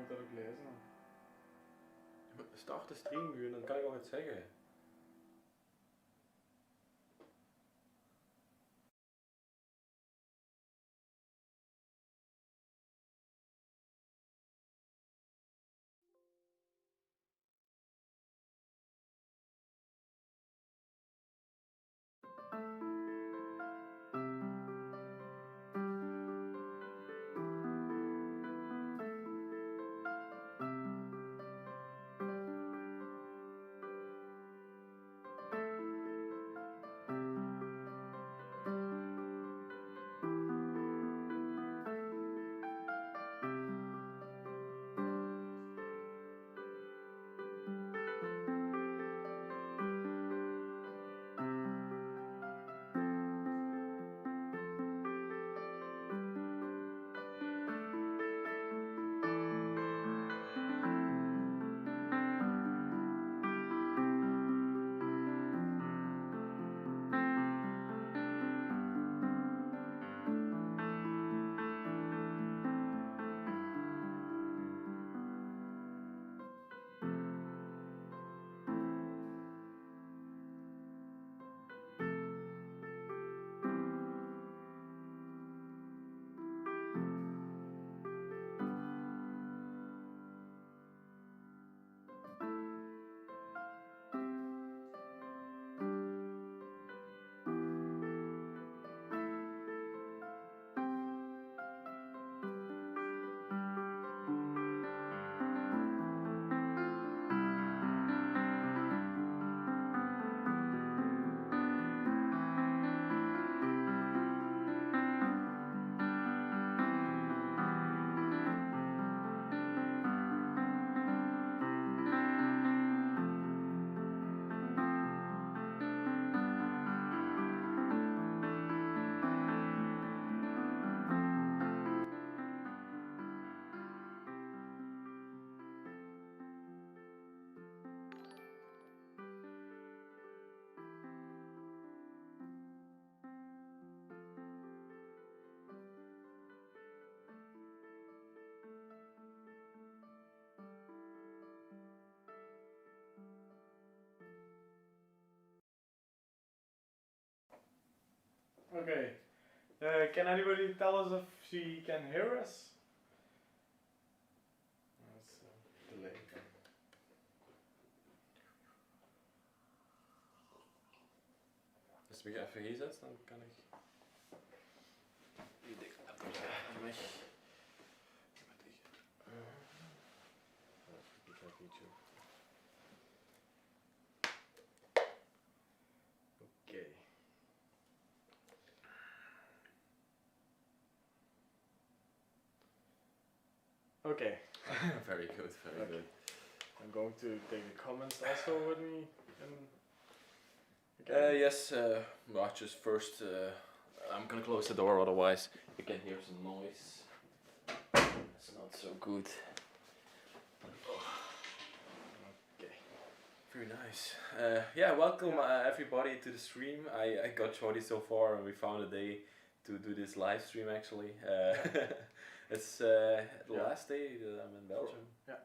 iemand dat ook lezen dan? Start de stream nu en dan kan ik ook het zeggen. Okay. Can anybody tell us if she can hear us? That's delay. Als ik even hier zet, dan kan ik... Die dik weg. Okay. Okay. Very good, very good. I'm going to take the comments also with me. Yes, well, just first, I'm gonna close the door, otherwise you can hear some noise. It's not so good. Okay. Very nice. Yeah, welcome everybody to the stream. I got Jody so far and we found a day to do this live stream actually. It's the last day that I'm in Belgium. Yeah,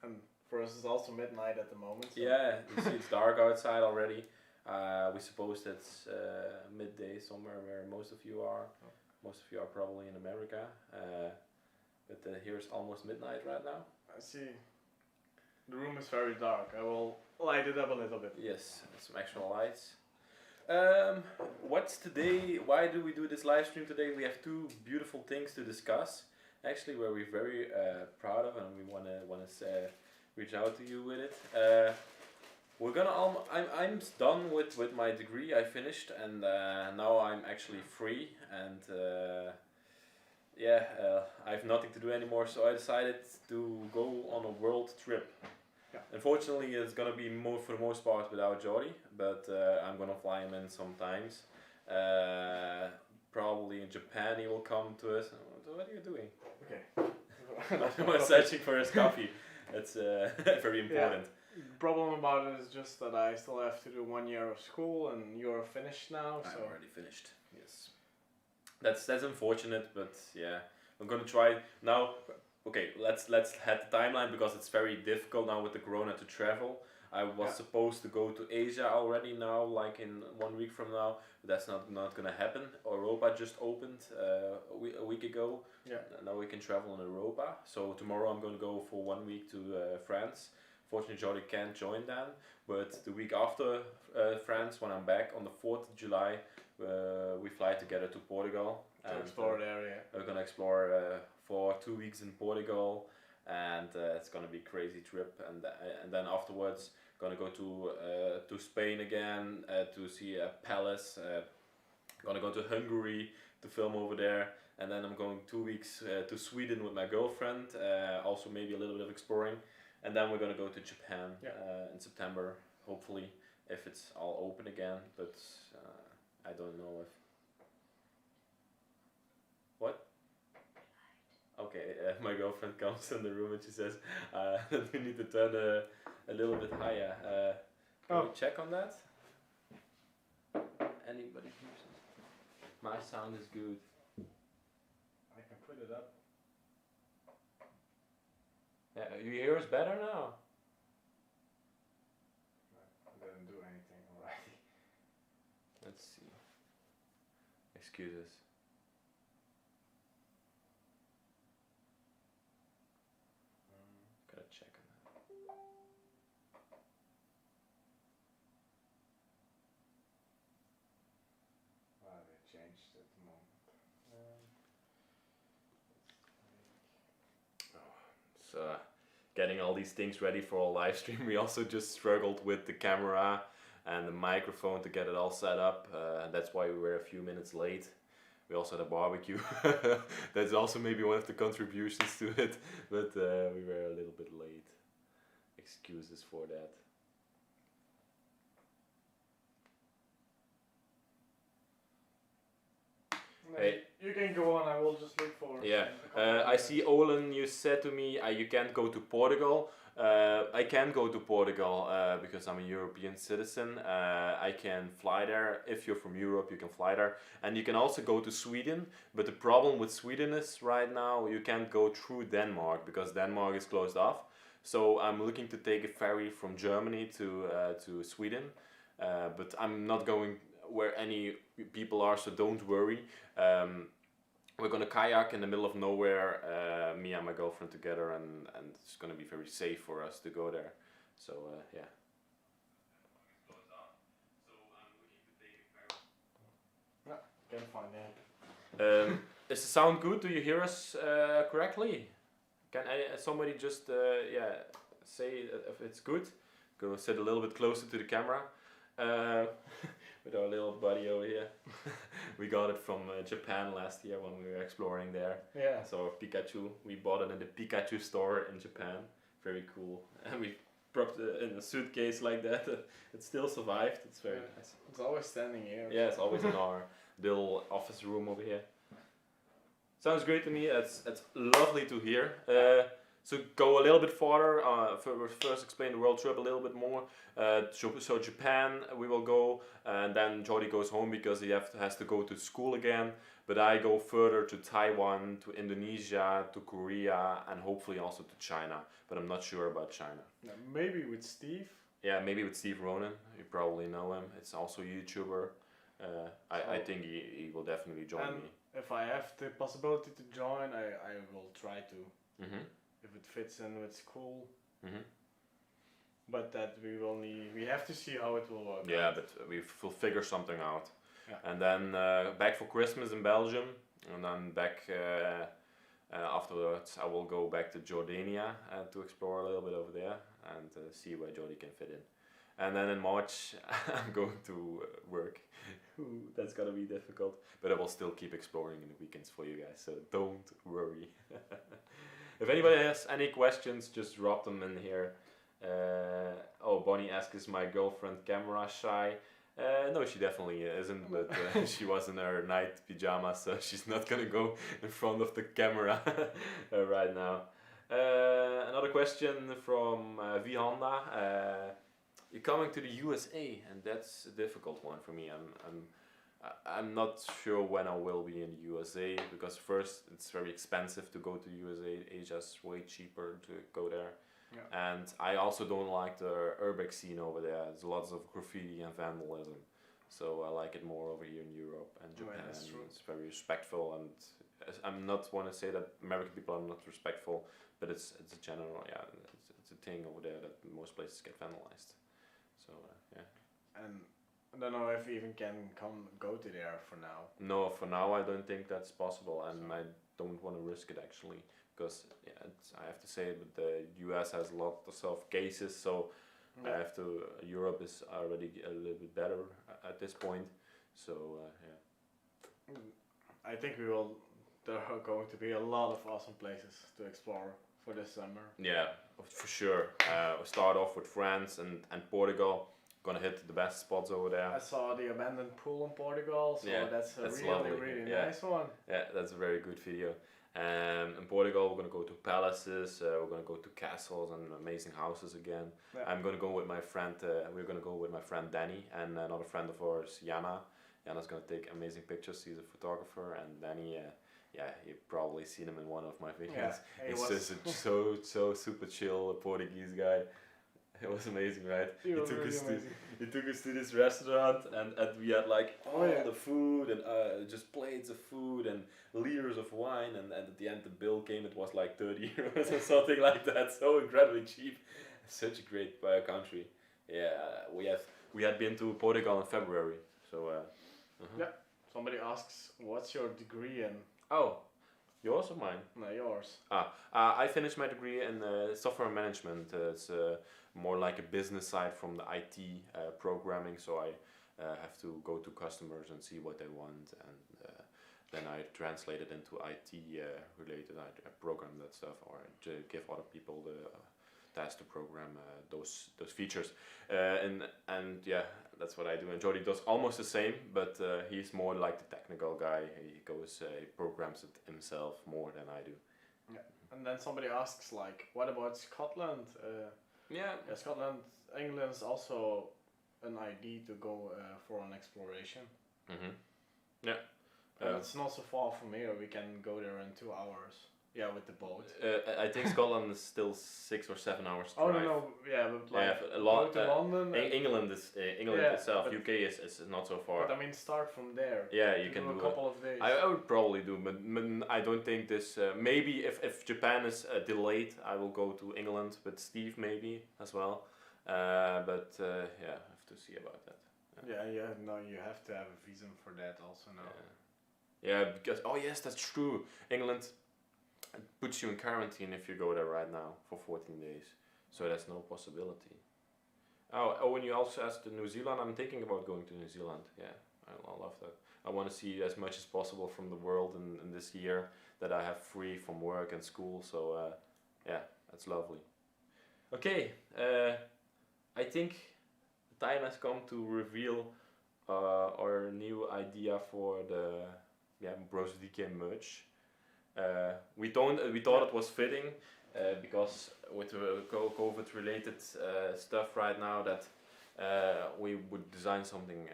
and for us it's also midnight at the moment. So. Yeah, you see it's dark outside already. We suppose that's midday somewhere where most of you are. Oh. Most of you are probably in America. But here's almost midnight right now. I see. The room is very dark. I will light it up a little bit. Yes, some extra lights. What's today? Why do we do this live stream today? We have two beautiful things to discuss. Actually, where we're very proud of, and we wanna reach out to you with it. We're gonna. I'm done with my degree. I finished, and now I'm actually free. And I have nothing to do anymore. So I decided to go on a world trip. Yeah. Unfortunately, it's gonna be for the most part without Jody, but I'm gonna fly him in sometimes. Probably in Japan he will come to us. What are you doing? Okay. I was searching for his coffee. That's very important. Yeah. The problem about it is just that I still have to do 1 year of school, and you're finished now. So. I'm already finished. Yes. That's unfortunate, but yeah, I'm gonna try now. okay, let's head the timeline because it's very difficult now with the corona to travel. I was supposed to go to Asia already now, like in 1 week from now. But that's not gonna happen. Europa just opened a week ago. Yeah. Now we can travel in Europa. So tomorrow I'm gonna go for 1 week to France. Fortunately, Jordi can't join then. But the week after France, when I'm back on the 4th of July, we fly together to Portugal. To explore the area. We're gonna explore for 2 weeks in Portugal, and it's gonna be a crazy trip. And then afterwards, gonna go to Spain again to see a palace. Gonna go to Hungary to film over there, and then I'm going 2 weeks to Sweden with my girlfriend. Also maybe a little bit of exploring, and then we're gonna go to Japan in September, hopefully, if it's all open again. But I don't know if. What? Okay, my girlfriend comes in the room and she says that we need to turn a little bit higher. Can we check on that? Anybody hears it? My sound is good. I can put it up. Yeah, you hear us better now? I didn't do anything already. Let's see. Excuses. Gotta check on that. They changed at the moment. So, getting all these things ready for a live stream. We also just struggled with the camera and the microphone to get it all set up. That's why we were a few minutes late. We also had a barbecue. That's also maybe one of the contributions to it, but we were a little bit late. Excuses for that. Hey. You can go on, I will just look for. Yeah, I see Olin, you said to me you can't go to Portugal. I can go to Portugal because I'm a European citizen. I can fly there. If you're from Europe, you can fly there. And you can also go to Sweden. But the problem with Sweden is right now you can't go through Denmark because Denmark is closed off. So I'm looking to take a ferry from Germany to Sweden. But I'm not going where any people are, so don't worry. We're gonna kayak in the middle of nowhere, me and my girlfriend together, and it's gonna be very safe for us to go there. So yeah. Can find it. Is the sound good? Do you hear us correctly? Can somebody just say if it's good? Go sit a little bit closer to the camera. With our little buddy over here. We got it from Japan last year when we were exploring there. Yeah. So Pikachu, we bought it in the Pikachu store in Japan. Very cool. And we propped it in a suitcase like that. It still survived. It's very nice. It's always standing here. Yeah, it's always in our little office room over here. Sounds great to me. It's lovely to hear. So go a little bit farther, first explain the world trip a little bit more. So Japan we will go, and then Jordi goes home because he has to go to school again. But I go further to Taiwan, to Indonesia, to Korea, and hopefully also to China. But I'm not sure about China. Maybe with Steve. Yeah, maybe with Steve Ronan. You probably know him. It's also a YouTuber. I think he will definitely join me. If I have the possibility to join, I will try to. Mm-hmm. If it fits in with school. Mm-hmm. But that we have to see how it will work. Yeah, out. but we'll figure something out. Yeah. And then back for Christmas in Belgium, and then back afterwards I will go back to Jordania to explore a little bit over there and see where Jordi can fit in. And then in March I'm going to work. That's gonna be difficult, but I will still keep exploring in the weekends for you guys, so don't worry. If anybody has any questions, just drop them in here. Bonnie asks, is my girlfriend camera shy? No, she definitely isn't, but she was in her night pajamas, so she's not gonna go in front of the camera right now. Another question from Vihanda. You're coming to the USA, and that's a difficult one for me. I'm I'm not sure when I will be in the USA because first it's very expensive to go to USA. Asia's way cheaper to go there. Yeah. And I also don't like the Urbex scene over there. There's lots of graffiti and vandalism. So I like it more over here in Europe and Oh, yeah, Japan. that's true. It's very respectful, and I'm not want to say that American people are not respectful, but it's a general, yeah, it's a thing over there that most places get vandalized. So yeah. And I don't know if you even can go to there for now. No, for now I don't think that's possible, and So- I don't want to risk it actually, because yeah, I have to say that the US has lots of cases, so I have to. Europe is already a little bit better at this point, so yeah. I think there are going to be a lot of awesome places to explore for this summer. Yeah, for sure. We start off with France and Portugal. Gonna hit the best spots over there. I saw the abandoned pool in Portugal, so Yeah, that's a that's really, lovely. really Yeah. nice one. Yeah, that's a very good video. In Portugal, we're gonna go to palaces. We're gonna go to castles and amazing houses again. Yeah. I'm gonna go with my friend. We're gonna go with my friend Danny and another friend of ours, Jana. Jana's gonna take amazing pictures. He's a photographer, and Danny, yeah, you've probably seen him in one of my videos. Yeah, He's just a so super chill Portuguese guy. It was amazing, right? He was really us amazing. he took us to this restaurant, and we had like all yeah. the food and just plates of food and liters of wine, and at the end the bill came. It was like 30 euros or something like that. So incredibly cheap. Such a great country. Yeah, we had been to Portugal in February. So Yeah. Somebody asks, "What's your degree in?" Oh, yours or mine? No, yours. I finished my degree in software management. It's more like a business side from the IT programming. So I have to go to customers and see what they want, and then I translate it into IT related. I program that stuff, or to give other people the task to program those features. And yeah, that's what I do. And Jody does almost the same, but he's more like the technical guy. He programs it himself more than I do. And then somebody asks, like, "What about Scotland?" Yeah. Yeah, Scotland, England is also an idea to go for an exploration. Mm-hmm. Yeah. And it's not so far from here. We can go there in 2 hours. Yeah, with the boat. I think Scotland is still 6 or 7 hours Oh drive. no, yeah, but like Yeah, a lot. go to London. and- England is England Yeah, itself. but- UK is not so far. But I mean, start from there. Yeah, you Do can a do couple of days. I would probably do, but I don't think this. Maybe if Japan is delayed, I will go to England with Steve maybe as well. But yeah, I have to see about that. Yeah, no, you have to have a visa for that also now. Yeah, because oh yes, that's true. England puts you in quarantine if you go there right now for 14 days, so there's no possibility. Oh, and you also asked to New Zealand. I'm thinking about going to New Zealand. Yeah, I love that. I want to see as much as possible from the world in this year that I have free from work and school. So yeah, that's lovely. Okay, I think the time has come to reveal our new idea for the Bros DK merch. We thought it was fitting because with the COVID related stuff right now that we would design something,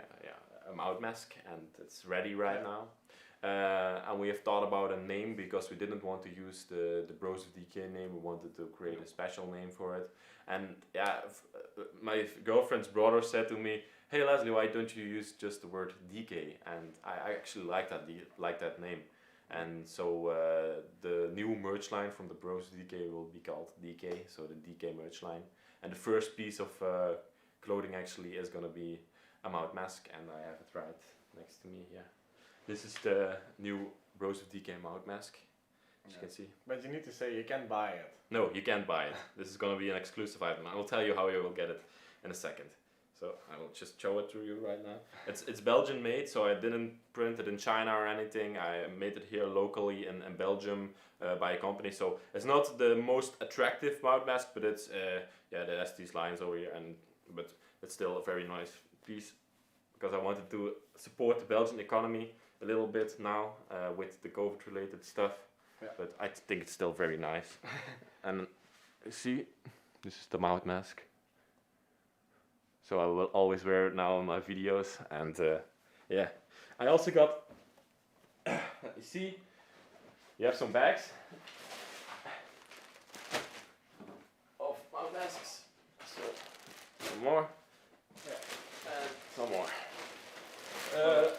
a mouth mask, and it's ready right now. And we have thought about a name because we didn't want to use the Bros of DK name. We wanted to create a special name for it. And yeah, my girlfriend's brother said to me, "Hey Leslie, why don't you use just the word DK?" And I actually like that name. And so the new merch line from the Bros DK will be called DK, so the DK merch line. And the first piece of clothing actually is gonna be a mouth mask, and I have it right next to me. Yeah, this is the new Bros of DK mouth mask, as you can see. But you need to say you can buy it. No, you can't buy it. This is gonna be an exclusive item. I will tell you how you will get it in a second. So I will just show it to you right now. It's Belgian made, so I didn't print it in China or anything. I made it here locally in Belgium by a company. So it's not the most attractive mouth mask, but it's it has these lines over here, but it's still a very nice piece because I wanted to support the Belgian economy a little bit now with the COVID related stuff. Yeah. But I think it's still very nice. And see, this is the mouth mask. So I will always wear it now in my videos, and Yeah. I also got. You see, you have some bags of mouth masks. So some more. Yeah. And some more.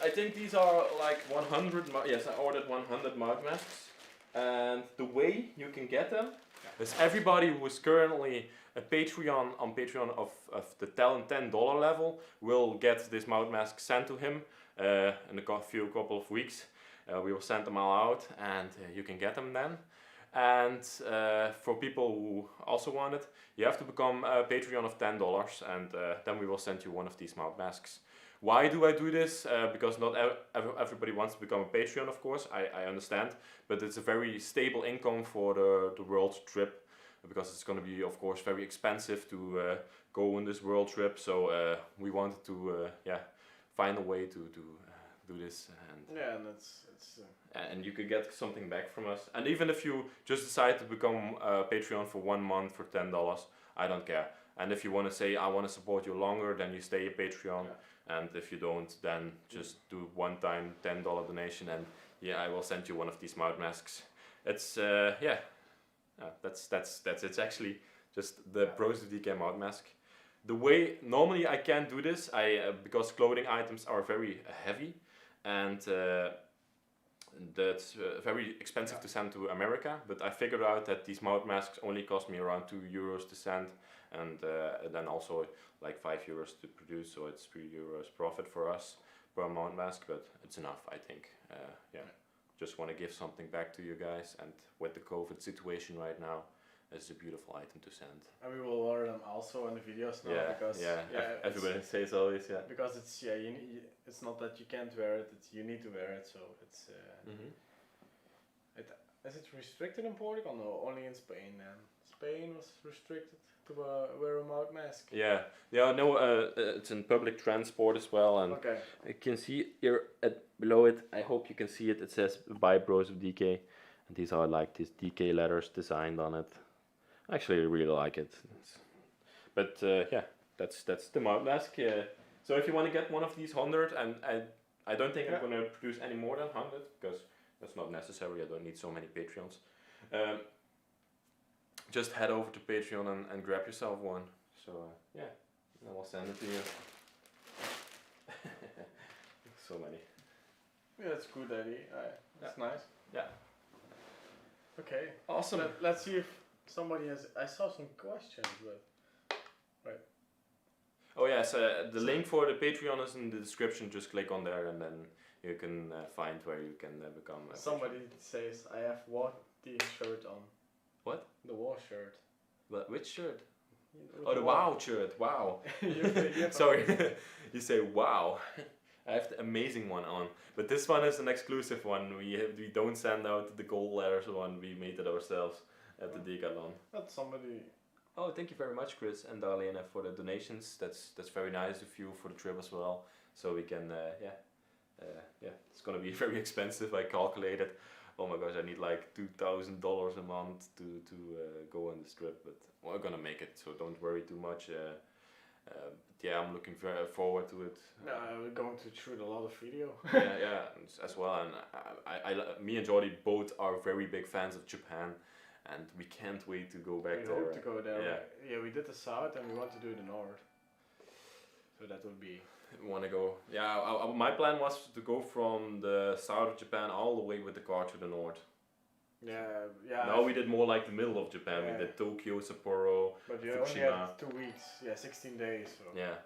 I think these are like 100. Yes, I ordered 100 mouth masks. And the way you can get them is everybody who is currently a Patreon on Patreon of the $10 level will get this mouth mask sent to him in a couple of weeks. We will send them all out, and you can get them then. And for people who also want it, you have to become a Patreon of $10, and then we will send you one of these mouth masks. Why do I do this? Because not everybody wants to become a Patreon, of course, I understand. But it's a very stable income for the world trip, because it's going to be, of course, very expensive to go on this world trip. So we wanted to find a way to do this. And yeah, and it's and you could get something back from us. And even if you just decide to become a Patreon for 1 month for $10, I don't care. And if you want to say, I want to support you longer, then you stay a Patreon. Yeah. And if you don't, then just do one-time $10 donation, and yeah, I will send you one of these mouth masks. It's that's it. It's actually just the Bros of DK mouth mask. The way normally I can't do this, because clothing items are very heavy, and that's very expensive to send to America. But I figured out that these mouth masks only cost me around €2 to send, and then also like €5 to produce, so it's €3 profit for us per mouth mask. But it's enough, I think. Just want to give something back to you guys, and with the COVID situation right now, it's a beautiful item to send. And we will wear them also in the videos now, because everybody says always, because it's it's not that you can't wear it, you need to wear it. So it's is it restricted in Portugal? No, only in Spain. And Spain was restricted to wear a mouth mask. It's in public transport as well, and okay. You can see here below it. I hope you can see it. It says "By Bros of DK," and these are like these DK letters designed on it. Actually, I really like it. But that's the mouth mask. So if you want to get one of these 100, and I don't think I'm going to produce any more than 100, because that's not necessary. I don't need so many Patreons. Just head over to Patreon and grab yourself one. So and I'll send it to you. So many. Yeah, that's good, Eddie. That's nice. Yeah. Okay. Awesome. Let's see if somebody has. I saw some questions, but right. Oh yes, the link for the Patreon is in the description. Just click on there, and then you can find where you can become. Somebody says I have the shirt on. What? The war shirt. But which shirt? The the wow shirt. Wow. Sorry, you say wow. I have the amazing one on, but this one is an exclusive one. We don't send out the gold letters one. We made it ourselves at the Decathlon. That's somebody. Oh, thank you very much, Chris and Darlene, for the donations. That's very nice of you for the trip as well. So we can it's gonna be very expensive. I calculated. Oh my gosh, I need like $2,000 a month to go on this trip, but we're gonna make it. So don't worry too much. I'm looking very forward to it. We're going to shoot a lot of video. As well. And me and Jordi both are very big fans of Japan, and we can't wait to go back there. We hope to go there. Yeah, we did the south, and we want to do the north. So that would be. We want to go. Yeah, my plan was to go from the south of Japan all the way with the car to the north. Yeah. Now we did more like the middle of Japan. We did Tokyo, Sapporo, but you Fukushima. only had 2 weeks. 16 days. So. Yeah.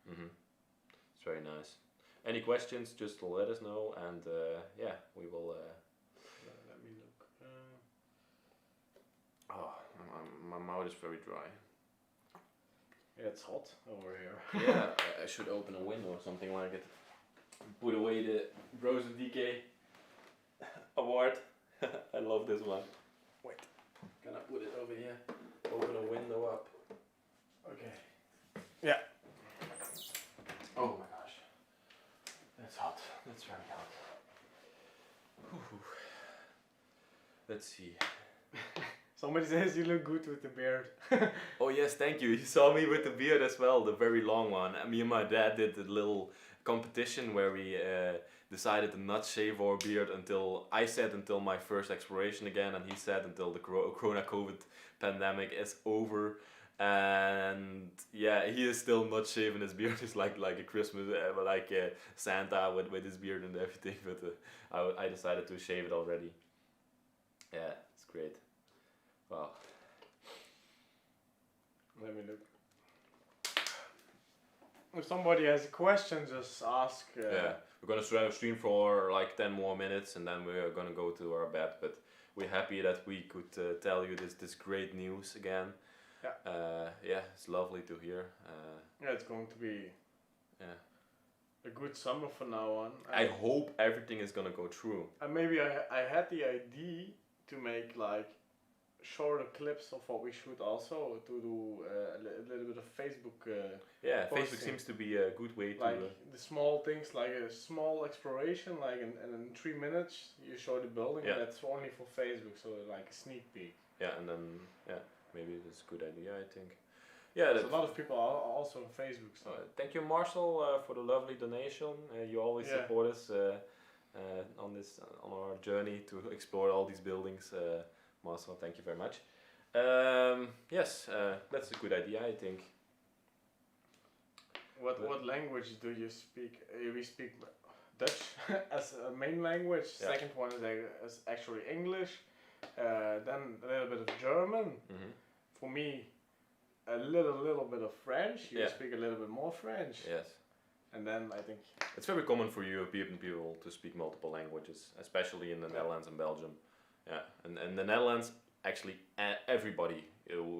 It's very nice. Any questions? Just let us know, and we will. Let me look. My mouth is very dry. Yeah, it's hot over here. Yeah, I should open a window or something like it. Put away the Bros of DK award. I love this one. Wait, can I put it over here? Open a window up. Okay. Yeah. Oh my gosh. That's hot. That's very hot. Whew. Let's see. Somebody says you look good with the beard. Oh yes, thank you. You saw me with the beard as well, the very long one. And me and my dad did a little competition where we decided to not shave our beard until I said until my first exploration again, and he said until the Corona COVID pandemic is over. And yeah, he is still not shaving his beard. It's like a Christmas, Santa with his beard and everything. But I decided to shave it already. Yeah, it's great. Wow. Let me look. If somebody has a question, just ask. Yeah, we're gonna stream for like 10 more minutes, and then we're gonna go to our bed. But we're happy that we could tell you this great news again. Yeah. Yeah, it's lovely to hear. Yeah, it's going to be Yeah, a good summer from now on. I hope everything is gonna go through. And maybe I had the idea to make like shorter clips of what we shoot also to do a little bit of Facebook. Yeah, posting. Facebook seems to be a good way to. Like the small things, like a small exploration, like in 3 minutes you show the building. Yeah. And that's only for Facebook, so like a sneak peek. Yeah, and then maybe that's a good idea. I think. Yeah, There's a lot of people are also on Facebook. So thank you, Marcel, for the lovely donation. You always support us on our journey to explore all these buildings. Marcel, thank you very much. Yes, that's a good idea, I think. What language do you speak? We speak Dutch as a main language. Yeah. Second one is actually English. Then a little bit of German. Mm-hmm. For me, a little bit of French. You Yeah. speak a little bit more French. Yes. And then I think It's very common for European people to speak multiple languages, especially in the Netherlands and Belgium. Yeah, and in the Netherlands, actually everybody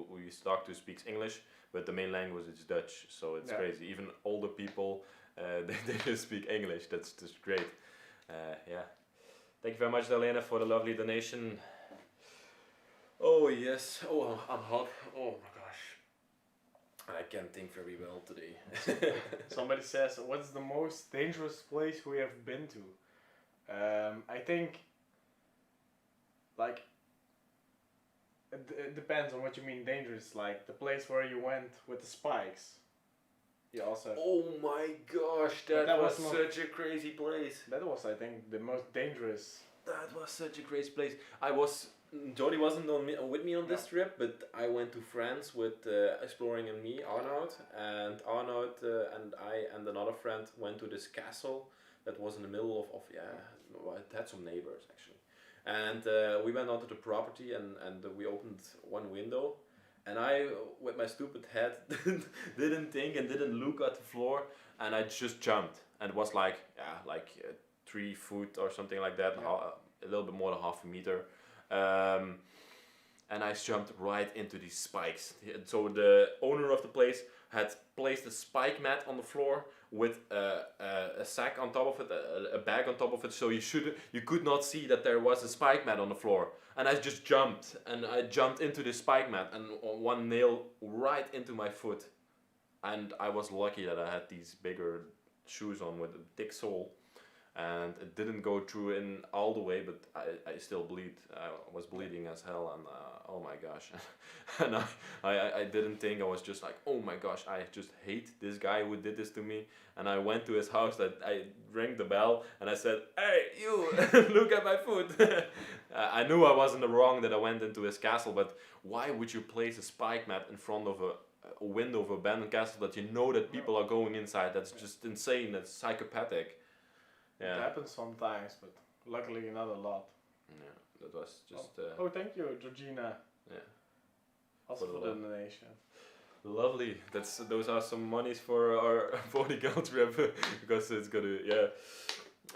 we start to speaks English, but the main language is Dutch, so it's crazy. Even older people, they just speak English. That's just great. Yeah. Thank you very much, Darlene, for the lovely donation. Oh yes. Oh, I'm hot. Oh my gosh. I can't think very well today. somebody says, "What's the most dangerous place we have been to?" I think, like, it depends on what you mean dangerous. Like the place where you went with the spikes. You also. Oh my gosh, that was such a crazy place. That was, I think, the most dangerous. That was such a crazy place. Jody wasn't with me on this trip, but I went to France with Exploring and me, Arnoud, and Arnoud and I and another friend went to this castle that was in the middle of it had some neighbors actually. And we went onto the property and we opened one window, and I, with my stupid head, didn't think and didn't look at the floor, and I just jumped, and it was like 3 foot or something like that, a little bit more than half a meter. And I jumped right into these spikes. So the owner of the place had placed a spike mat on the floor with a sack on top of it, a bag on top of it, so you could not see that there was a spike mat on the floor. And I just jumped, and I jumped into the spike mat, and one nail right into my foot. And I was lucky that I had these bigger shoes on with a thick sole. And it didn't go through in all the way, but I still bleed. I was bleeding as hell, and oh my gosh. And I didn't think, I was just like, oh my gosh, I just hate this guy who did this to me. And I went to his house, I rang the bell, and I said, hey, you, look at my foot. I knew I was in the wrong that I went into his castle, but why would you place a spike mat in front of a window of an abandoned castle that you know that people are going inside? That's just insane, that's psychopathic. Yeah. It happens sometimes, but luckily not a lot. Yeah, that was just. Oh, thank you, Georgina. Yeah. Also for the donation. Lovely. Those are some monies for our Portugal trip because it's gonna. Yeah,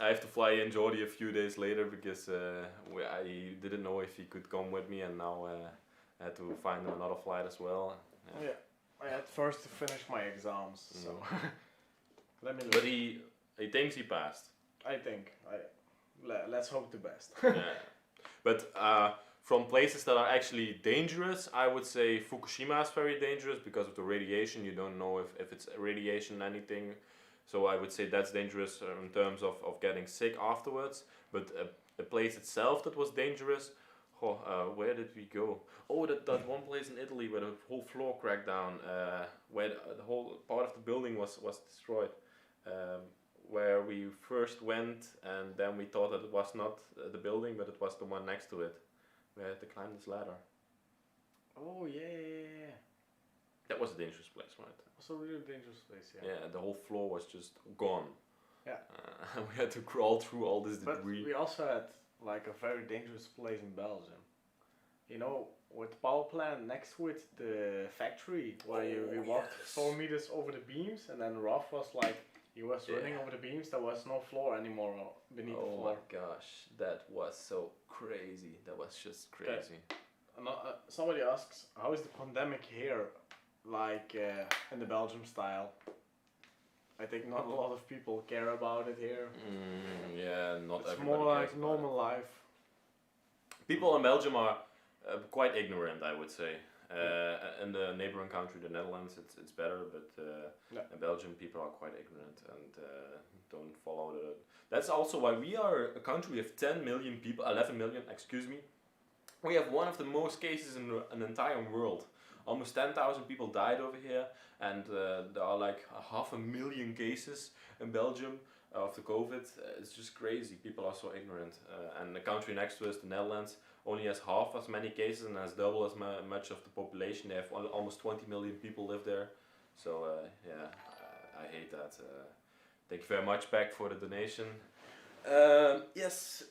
I have to fly in Jordi a few days later because I didn't know if he could come with me, and now I had to find another flight as well. Yeah. I had first to finish my exams, so let me look. But he thinks he passed. I think. Let's hope the best. Yeah. But from places that are actually dangerous, I would say Fukushima is very dangerous because of the radiation. You don't know if it's radiation anything. So I would say that's dangerous in terms of getting sick afterwards. But a place itself that was dangerous, Where did we go? Oh, that one place in Italy where the whole floor cracked down, where the whole part of the building was destroyed. Where we first went, and then we thought that it was not the building, but it was the one next to it. We had to climb this ladder. Oh yeah. That was a dangerous place, right? Also a really dangerous place, yeah. Yeah, the whole floor was just gone. Yeah. We had to crawl through all this But debris. we also had like a very dangerous place in Belgium. You know, with the power plant next to it, the factory where we walked 4 meters over the beams, and then Rolf was like, he was running over the beams. There was no floor anymore beneath the floor. Oh my gosh, that was so crazy. That was just crazy. Somebody asks, how is the pandemic here, like in the Belgium style? I think not a lot of people care about it here. Yeah, not it's everybody more cares like normal life. People in Belgium are quite ignorant, I would say. In the neighboring country, the Netherlands, it's better, but in Belgium, people are quite ignorant and don't follow the. That's also why we are a country of 10 million people, 11 million, excuse me. We have one of the most cases in the entire world. Almost 10,000 people died over here, and there are like 500,000 cases in Belgium of the COVID. It's just crazy. People are so ignorant. And the country next to us, the Netherlands, only has half as many cases and has double as much of the population. They have almost 20 million people live there. So yeah, I hate that. Thank you very much, Beck, for the donation. Yes.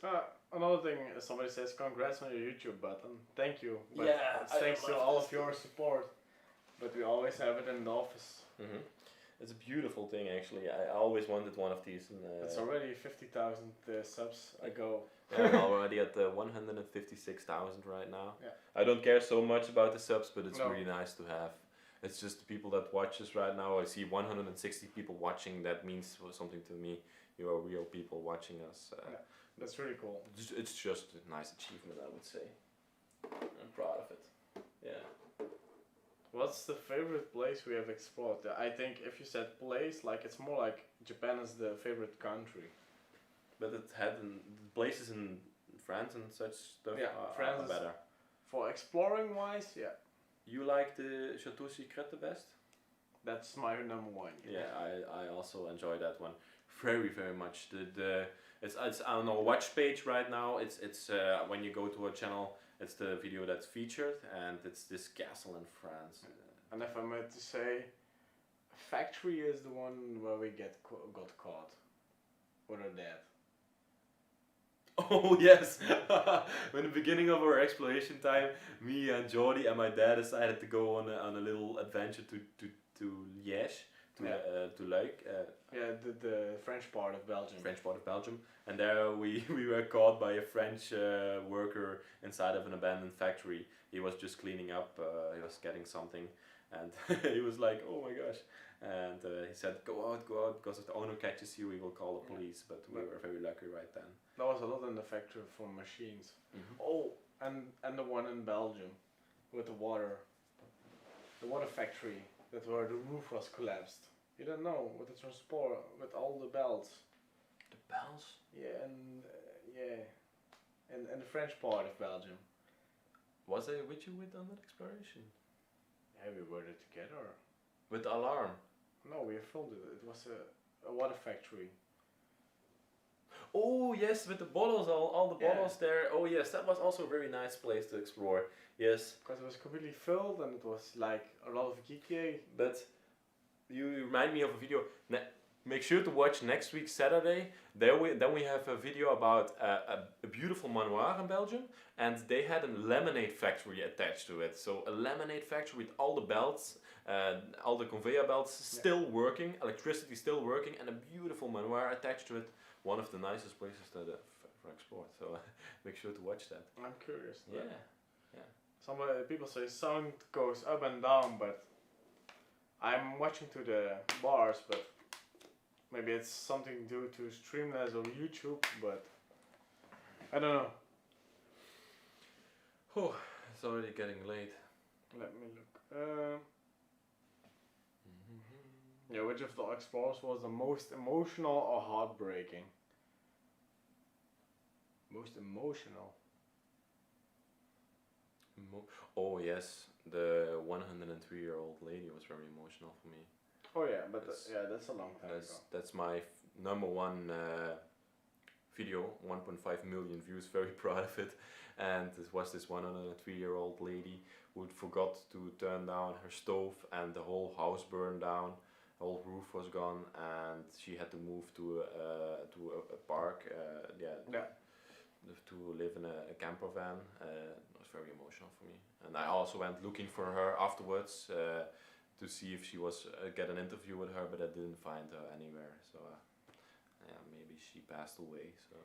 Another thing, somebody says, congrats on your YouTube button. Thank you. But Yeah, it's thanks to all of your support. But we always have it in the office. Mm-hmm. It's a beautiful thing, actually. I always wanted one of these. And, it's already 50,000 subs ago. Yeah, I'm already at 156,000 right now. Yeah. I don't care so much about the subs, but it's really nice to have. It's just the people that watch us right now. I see 160 people watching. That means something to me. You are real people watching us. That's really cool. It's just a nice achievement, I would say. I'm proud of it. Yeah. What's the favorite place we have explored? I think if you said place, like it's more like Japan is the favorite country. But it had places in France and such stuff. Yeah, France are better. For exploring wise, yeah. You like the Chateau Secret the best? That's my number one. Yeah, I also enjoy that one very much. It's on our watch page right now. It's when you go to a channel, it's the video that's featured, and it's this castle in France. And if I meant to say, factory is the one where we got caught with our dad. Oh yes! In the beginning of our exploration time, me and Jordi and my dad decided to go on a little adventure to Liège. To Luik. The French part of Belgium. French part of Belgium, and there we were caught by a French worker inside of an abandoned factory. He was just cleaning up. He was getting something, and he was like, "Oh my gosh!" And he said, "Go out, because if the owner catches you, we will call the police." But we were very lucky right then. There was a lot in the factory for machines. Mm-hmm. Oh, and the one in Belgium with the water factory. That's where the roof was collapsed. You don't know, with the transport, with all the belts. The bells? Yeah, and the French part of Belgium. Was I with you on that exploration? Yeah, we were there together. With the alarm? No, we filmed it. It was a water factory. Oh yes, with the bottles, all the bottles there. Oh yes, that was also a very nice place to explore. Yes. Because it was completely filled and it was like a lot of geeky. But you remind me of a video. Make sure to watch next week Saturday. Then we have a video about a beautiful manoir in Belgium, and they had a lemonade factory attached to it. So a lemonade factory with all the belts, all the conveyor belts still working, electricity still working, and a beautiful manoir attached to it. One of the nicest places to for export. So make sure to watch that. I'm curious. Yeah. Some people say sound goes up and down, but I'm watching to the bars, but maybe it's something due to Streamlabs or YouTube, but I don't know. Oh, it's already getting late. Let me look. Yeah, which of the explorers was the most emotional or heartbreaking? Most emotional. Oh yes, the 103-year-old lady was very emotional for me. Oh yeah, but That's- that's a long time ago. That's my number one video, 1.5 million views. Very proud of it. And it was this 103-year-old lady who forgot to turn down her stove, and the whole house burned down. The whole roof was gone, and she had to move to a park. Yeah. To live in a camper van. It was very emotional for me. And I also went looking for her afterwards to see if she was get an interview with her, but I didn't find her anywhere. So yeah, maybe she passed away. So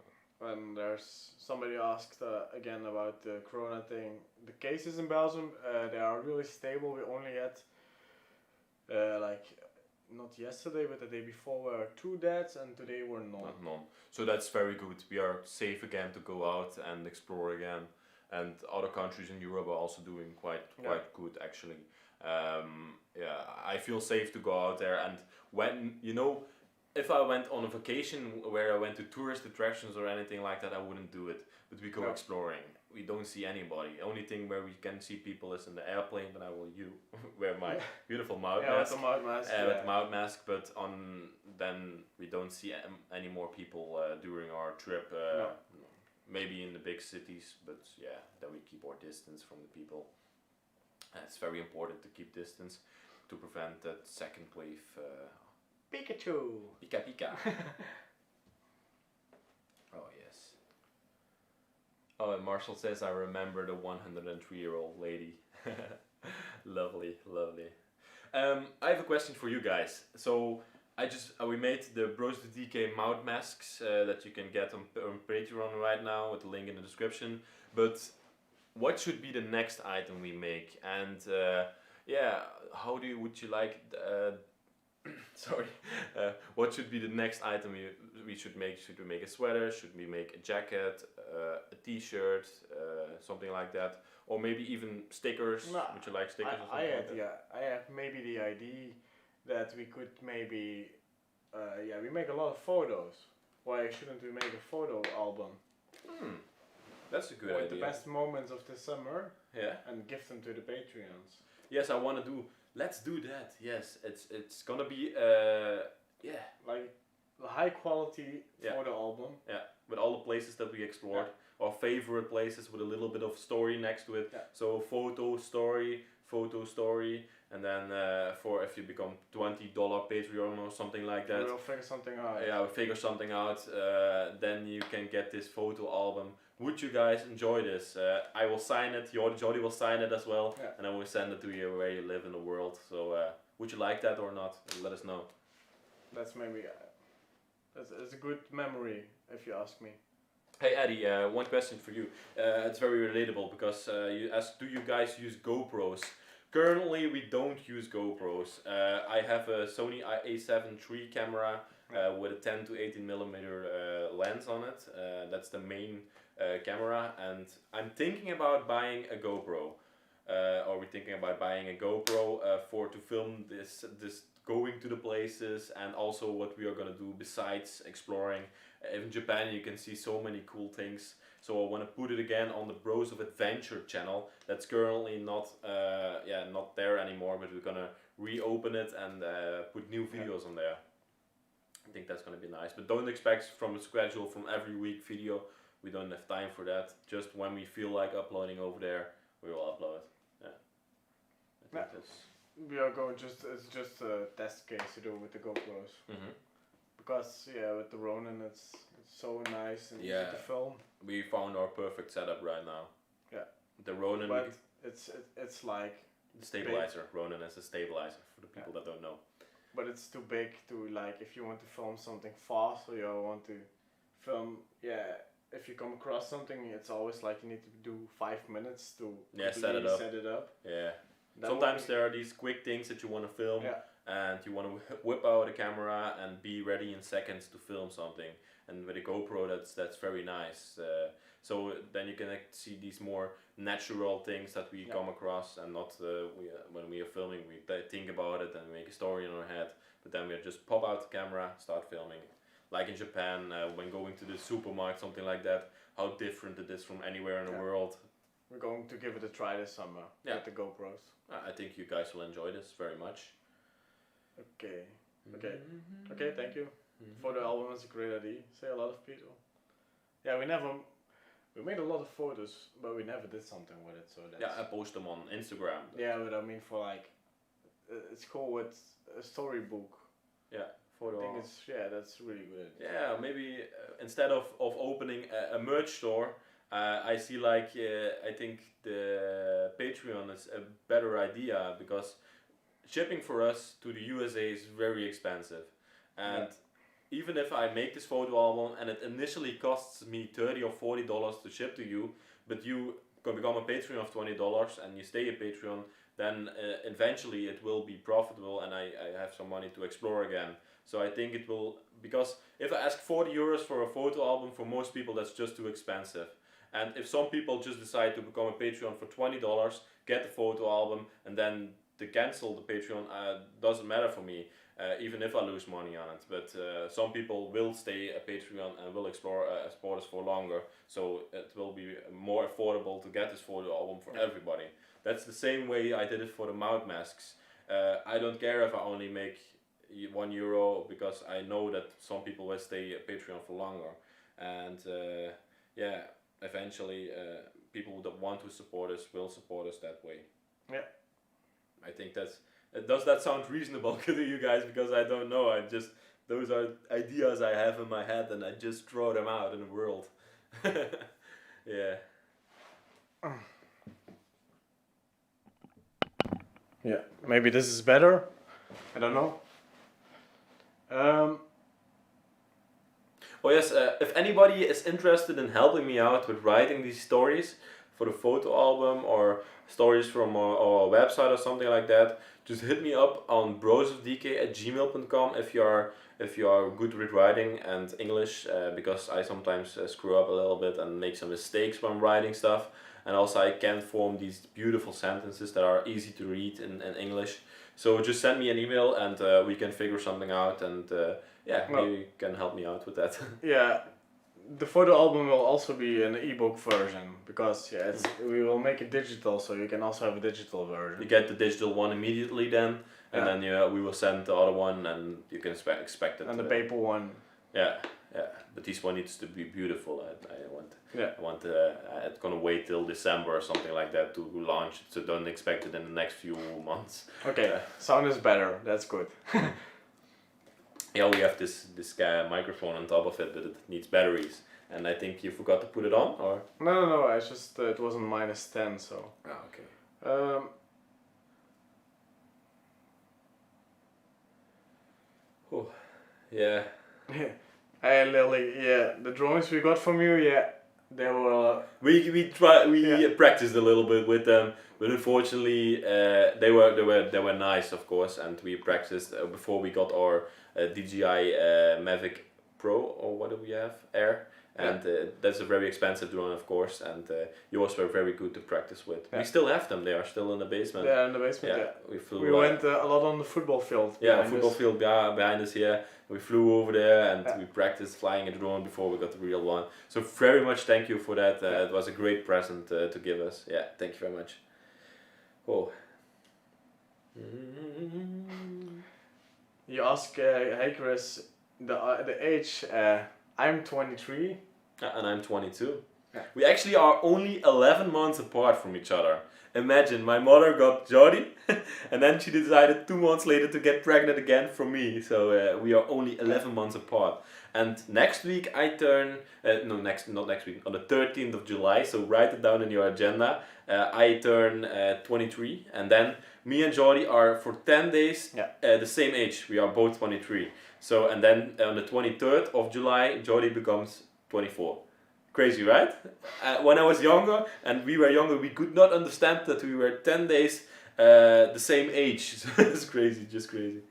And there's somebody asked again about the corona thing. The cases in Belgium, they are really stable. We only had like not yesterday, but the day before were 2 deaths, and today were none. none. So that's very good. We are safe again to go out and explore again. And other countries in Europe are also doing quite good actually. Yeah, I feel safe to go out there. And when if I went on a vacation where I went to tourist attractions or anything like that, I wouldn't do it. But we go No. exploring. We don't see anybody. Only thing where we can see people is in the airplane. But I will wear my beautiful mouth Yeah, with mask. the mouth mask. With the mouth mask, but then we don't see any more people during our trip. No. Maybe in the big cities, but yeah, then we keep our distance from the people. It's very important to keep distance to prevent that second wave. Pikachu. Pika pika. Oh yes. Oh, and Marshall says I remember the 103-year-old lady. Lovely, lovely. I have a question for you guys. So we made the Bros to DK mouth masks that you can get on Patreon right now with the link in the description. But what should be the next item we make? And yeah, would you like? Sorry. What should be the next item we should make? Should we make a sweater? Should we make a jacket? A T-shirt? Something like that? Or maybe even stickers? No, Would you like stickers or something like that? I have maybe the idea that we could maybe, we make a lot of photos. Why shouldn't we make a photo album That's a good with idea. the best moments of the summer Yeah. and give them to the Patreons? Yes, I want to do. Let's do that. Yes, it's gonna be Like a high quality Yeah. photo album. with all the places that we explored, our favorite places with a little bit of story next to it. Yeah. So photo story, and then for if you become $20 Patreon or something like that. We'll figure something out. Yeah, we'll figure something out. Then you can get this photo album. Would you guys enjoy this? I will sign it. Jody will sign it as well, Yeah. and I will send it to you where you live in the world. So would you like that or not? Let us know. That's maybe it's a good memory if you ask me. Hey Eddie, one question for you. It's very relatable because do you guys use GoPros? Currently, we don't use GoPros. I have a Sony A7 III camera with a 10 to 18 millimeter lens on it. That's the main camera, and I'm thinking about buying a GoPro. Or we're thinking about buying a GoPro to film this going to the places, and also what we are gonna do besides exploring. In Japan, you can see so many cool things. So I want to put it again on the Bros of Adventure channel. That's currently not there anymore, but we're gonna reopen it and put new videos on there. I think that's gonna be nice. But don't expect from a schedule from every week video. We don't have time for that. Just when we feel like uploading over there, we will upload. Yeah. I think that's. We are going it's just a test case to do with the GoPros. Mm-hmm. Because with the Ronin it's so nice and easy Yeah. to film. We found our perfect setup right now. Yeah. The Ronin, But it's like the stabilizer. Ronin is a stabilizer for the people that don't know. but it's too big to like if you want to film something fast or you want to film if you come across something it's always like you need to do 5 minutes to set it up. set it up. Yeah. That Sometimes one- there are these quick things that you want to film, Yeah. and you want to whip out a camera and be ready in seconds to film something. And with a GoPro, that's very nice. So then you can see these more natural things that we come across, and not when we are filming, we think about it and make a story in our head. But then we just pop out the camera, start filming. Like in Japan, when going to the supermarket, something like that. How different it is from anywhere in the world. we're going to give it a try this summer with the GoPros. I think you guys will enjoy this very much. Okay. Okay, thank you. Photo album is a great idea. Say a lot of people. Yeah, we made a lot of photos, but we never did something with it. So that's I post them on Instagram. Yeah, but I mean for like, it's called with a storybook. Yeah, photo. I think that's really good. Yeah, maybe instead of opening a merch store, I see like I think the Patreon is a better idea because shipping for us to the USA is very expensive, and even if I make this photo album and it initially costs me $30 or $40 to ship to you, but you can become a Patreon of $20 and you stay a Patreon, then eventually it will be profitable and I have some money to explore again. So I think it will, because if I ask €40 for a photo album, for most people that's just too expensive. And if some people just decide to become a Patreon for $20, get the photo album, and then to cancel the Patreon, doesn't matter for me, even if I lose money on it. But some people will stay a Patreon and will explore support us for longer, so it will be more affordable to get this photo album for everybody. That's the same way I did it for the mouth masks. I don't care if I only make €1 because I know that some people will stay a Patreon for longer, and eventually people that want to support us will support us that way. Yeah. I think does that sound reasonable to you guys? Because I don't know. Those are ideas I have in my head and I just throw them out in the world. Yeah. Yeah, maybe this is better. I don't know. Oh yes, if anybody is interested in helping me out with writing these stories for the photo album or stories from our website or something like that, just hit me up on brosofdk@gmail.com if you are good with writing and English, because I sometimes screw up a little bit and make some mistakes when writing stuff, and also I can't form these beautiful sentences that are easy to read in English. So just send me an email and we can figure something out, and maybe you can help me out with that. Yeah, the photo album will also be an ebook version because we will make it digital, so you can also have a digital version. You get the digital one immediately then, and then we will send the other one, and you can expect it. And the paper one. Yeah, but this one needs to be beautiful. I'm gonna wait till December or something like that to launch it, so don't expect it in the next few months. Okay, sound is better. That's good. Yeah, we have this microphone on top of it, but it needs batteries, and I think you forgot to put it on, or? No. I just it wasn't -10, so. Oh, okay. Yeah. Hey Lily, the drawings we got from you, they were. We practiced a little bit with them, but unfortunately, they were nice, of course, and we practiced before we got our DJI Mavic Pro, or what do we have? Air. And that's a very expensive drone, of course, and yours were very good to practice with. We still have them; they are still in the basement. Yeah, in the basement. Yeah. We went a lot on the football field. Yeah, football field behind us here. We flew over there and we practiced flying a drone before we got the real one. So very much thank you for that. It was a great present to give us. Yeah, thank you very much. Oh. You ask, hey Chris, the age. I'm 23. And I'm 22. Yeah. We actually are only 11 months apart from each other. Imagine, my mother got Jody, and then she decided 2 months later to get pregnant again from me. So we are only 11 months apart. And next week I turn, not next week, on the 13th of July, so write it down in your agenda. I turn 23, and then me and Jody are for 10 days the same age. We are both 23. So, and then on the 23rd of July, Jody becomes 24. Crazy, right? When I was younger, and we were younger, we could not understand that we were 10 days the same age. So it's crazy, just crazy.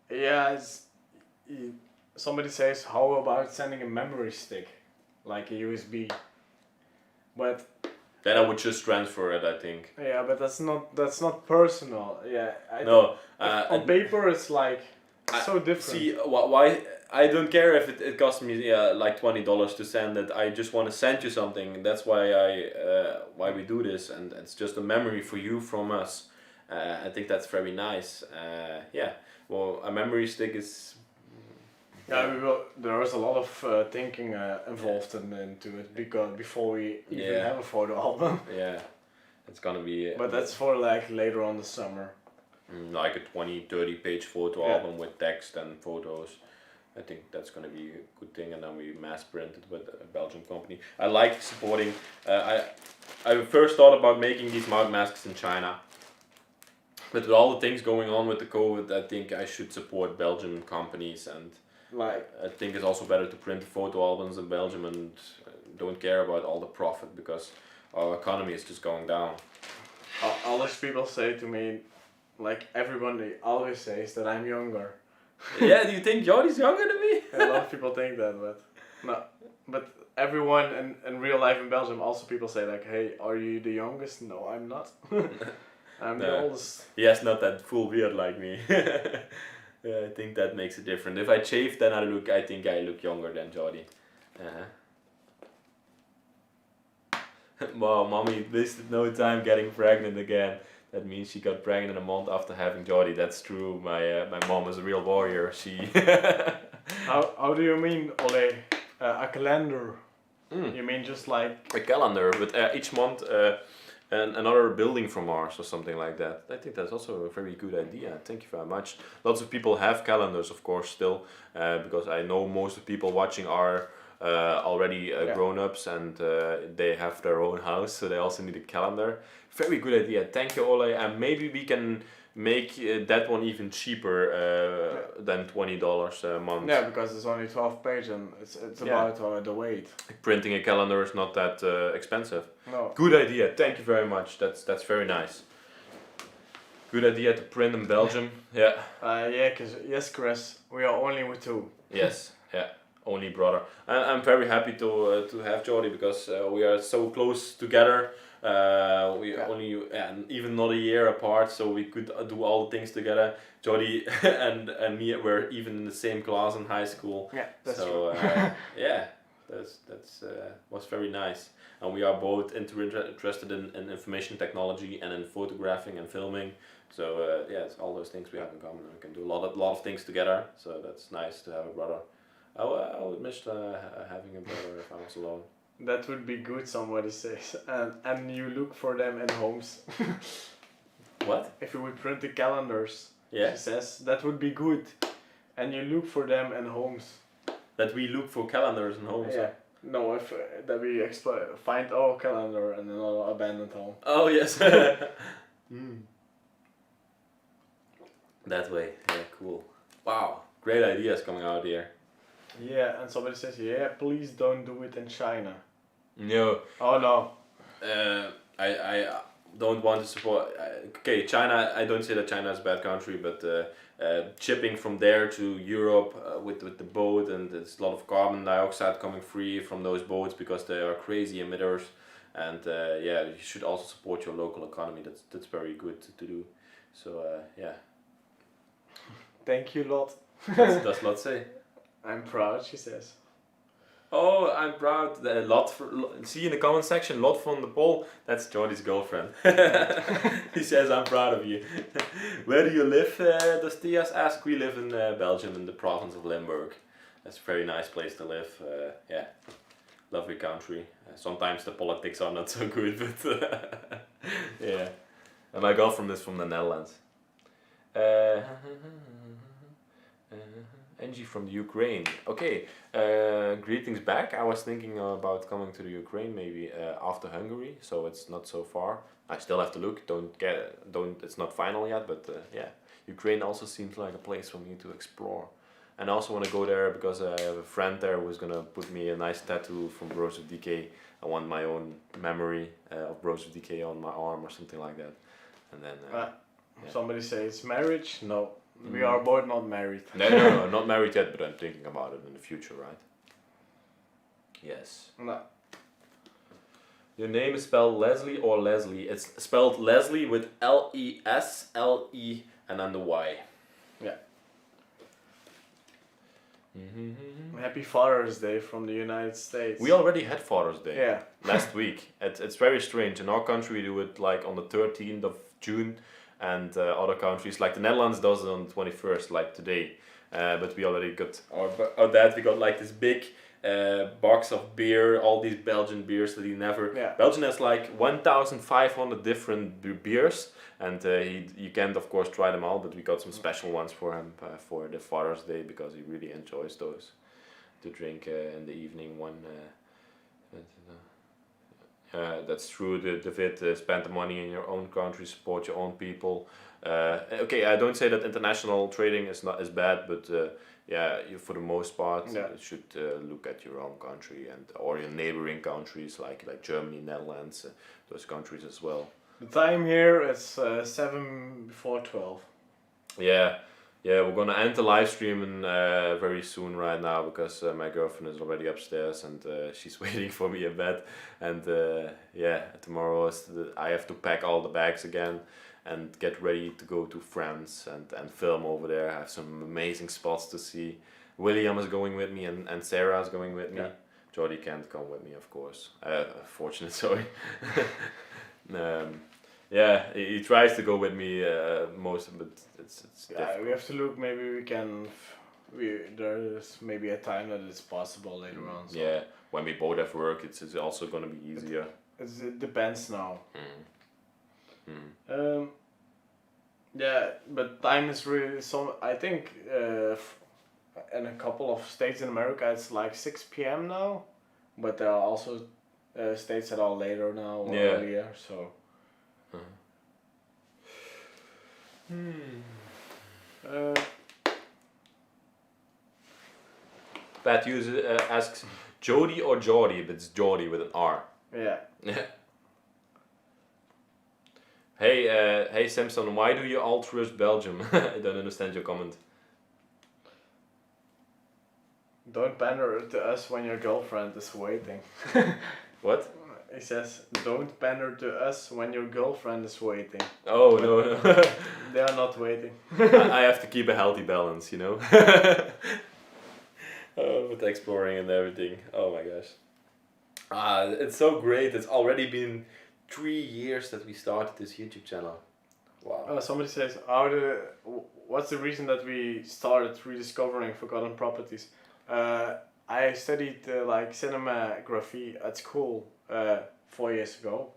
Yeah, somebody says, how about sending a memory stick, like a USB? But then I would just transfer it, I think. Yeah, but that's not personal. Yeah. No. On paper, it's like so different. See, why I don't care if it costs me like $20 to send it. I just want to send you something. That's why we do this, and it's just a memory for you from us. I think that's very nice. Yeah. Well, a memory stick is. Yeah, there is a lot of thinking involved into it because before we even have a photo album. Yeah, it's gonna be. But that's for like later on the summer. Like a 20-30 page photo album with text and photos. I think that's gonna be a good thing, and then we mass print it with a Belgian company. I like supporting. I first thought about making these mouth masks in China, but with all the things going on with the COVID, I think I should support Belgian companies, and like I think it's also better to print photo albums in Belgium and don't care about all the profit because our economy is just going down. Always people say to me, like everybody always says that I'm younger. Yeah, do you think Jordi's younger than me? A lot of people think that, but no. But everyone in real life in Belgium, also people say like, hey, are you the youngest? No, I'm not. I'm the oldest. He has not that full beard like me. Yeah, I think that makes it different. If I shave, then I think I look younger than Jordi. Wow, mommy wasted no time getting pregnant again. That means she got pregnant a month after having Jordi. That's true. My mom is a real warrior. She. How do you mean, Ole? A calendar? You mean just like a calendar with each month and another building from Mars or something like that. I think that's also a very good idea. Thank you very much. Lots of people have calendars, of course, still, because I know most of the people watching are already grown-ups and they have their own house, so they also need a calendar. Very good idea. Thank you, Ole. And maybe we can make that one even cheaper than $20 a month. Yeah, because it's only 12 pages and it's about the weight. Printing a calendar is not that expensive. No. Good idea. Thank you very much. That's very nice. Good idea to print in Belgium. Yeah. Yes, Chris. We are only with two. Yes. Yeah. Only brother. I'm very happy to have Jordi because we are so close together. We only even not a year apart, so we could do all the things together. Jordi and me were even in the same class in high school. Yeah, that's so true. yeah, that's was very nice. And we are both interested in information technology and in photographing and filming. So yeah, it's all those things we have in common. We can do a lot of things together. So that's nice to have a brother. I would miss having a brother if I was alone. That would be good, somebody says. And you look for them in homes. What? If you would print the calendars, yeah. She says, that would be good. And you look for them in homes. That we look for calendars in homes? Yeah. No, if that we find our calendar in another abandoned home. Oh, yes. That way. Yeah, cool. Wow. Great ideas coming out here. Yeah, and somebody says, yeah, please don't do it in China. No. Oh no. I don't want to support. Okay, China. I don't say that China is a bad country, but shipping from there to Europe with the boat, and there's a lot of carbon dioxide coming free from those boats because they are crazy emitters. And yeah, you should also support your local economy. That's very good to do. So yeah. Thank you, Lot. Does Lot say? I'm proud, she says. Oh, I'm proud. See in the comment section, Lot van de Pol. That's Jordi's girlfriend. He says, I'm proud of you. Where do you live, does Tias ask? We live in Belgium, in the province of Limburg. That's a very nice place to live. Yeah, lovely country. Sometimes the politics are not so good, but yeah. And my girlfriend is from the Netherlands. Angie from the Ukraine. Okay, greetings back. I was thinking about coming to the Ukraine maybe after Hungary, so it's not so far. I still have to look. It's not final yet, but yeah, Ukraine also seems like a place for me to explore. And I also want to go there because I have a friend there who's gonna put me a nice tattoo from Bros of Decay. I want my own memory of Bros of Decay on my arm or something like that. And then yeah. Somebody says marriage. No. We are both not married. No, not married yet, but I'm thinking about it in the future, right? Yes. No. Your name is spelled Leslie or Leslie? It's spelled Leslie with L-E-S-L-E and then the Y. Yeah. Happy Father's Day from the United States. We already had Father's Day. Yeah. Last week. It's very strange. In our country, we do it like on the 13th of June, and other countries like the Netherlands does it on the 21st, like today. But we already got we got like this big box of beer, all these Belgian beers that he never. Yeah. Belgium has like 1,500 different beers, and you can't of course try them all. But we got some special ones for him for the Father's Day because he really enjoys those to drink in the evening. That's true. David, spend the money in your own country, support your own people. Okay, I don't say that international trading is not as bad, but for the most part, you should look at your own country or your neighboring countries like Germany, Netherlands, those countries as well. The time here is 7:45. Yeah, we're gonna end the live stream very soon right now because my girlfriend is already upstairs and she's waiting for me in bed. And tomorrow I have to pack all the bags again and get ready to go to France and film over there. I have some amazing spots to see. William is going with me and Sarah is going with me. Yeah. Jordy can't come with me, of course. Fortunate, sorry. He tries to go with me most, but it's difficult. We have to look. Maybe we can. There's maybe a time that it's possible later on. So. Yeah, when we both have work, it's also gonna be easier. It depends now. Mm. But time is really so. I think in a couple of states in America it's like 6 p.m. now, but there are also states that are later now or earlier. So. Pat asks Jody or Jordy, but it's Jordy with an R. Yeah. Hey Simpson, why do you all trust Belgium? I don't understand your comment. Don't pander to us when your girlfriend is waiting. What? He says, don't pander to us when your girlfriend is waiting. Oh, no. They are not waiting. I have to keep a healthy balance, you know? With exploring and everything. Oh my gosh. It's so great. It's already been 3 years that we started this YouTube channel. Wow. Somebody says, what's the reason that we started rediscovering forgotten properties? I studied cinematography at school 4 years ago,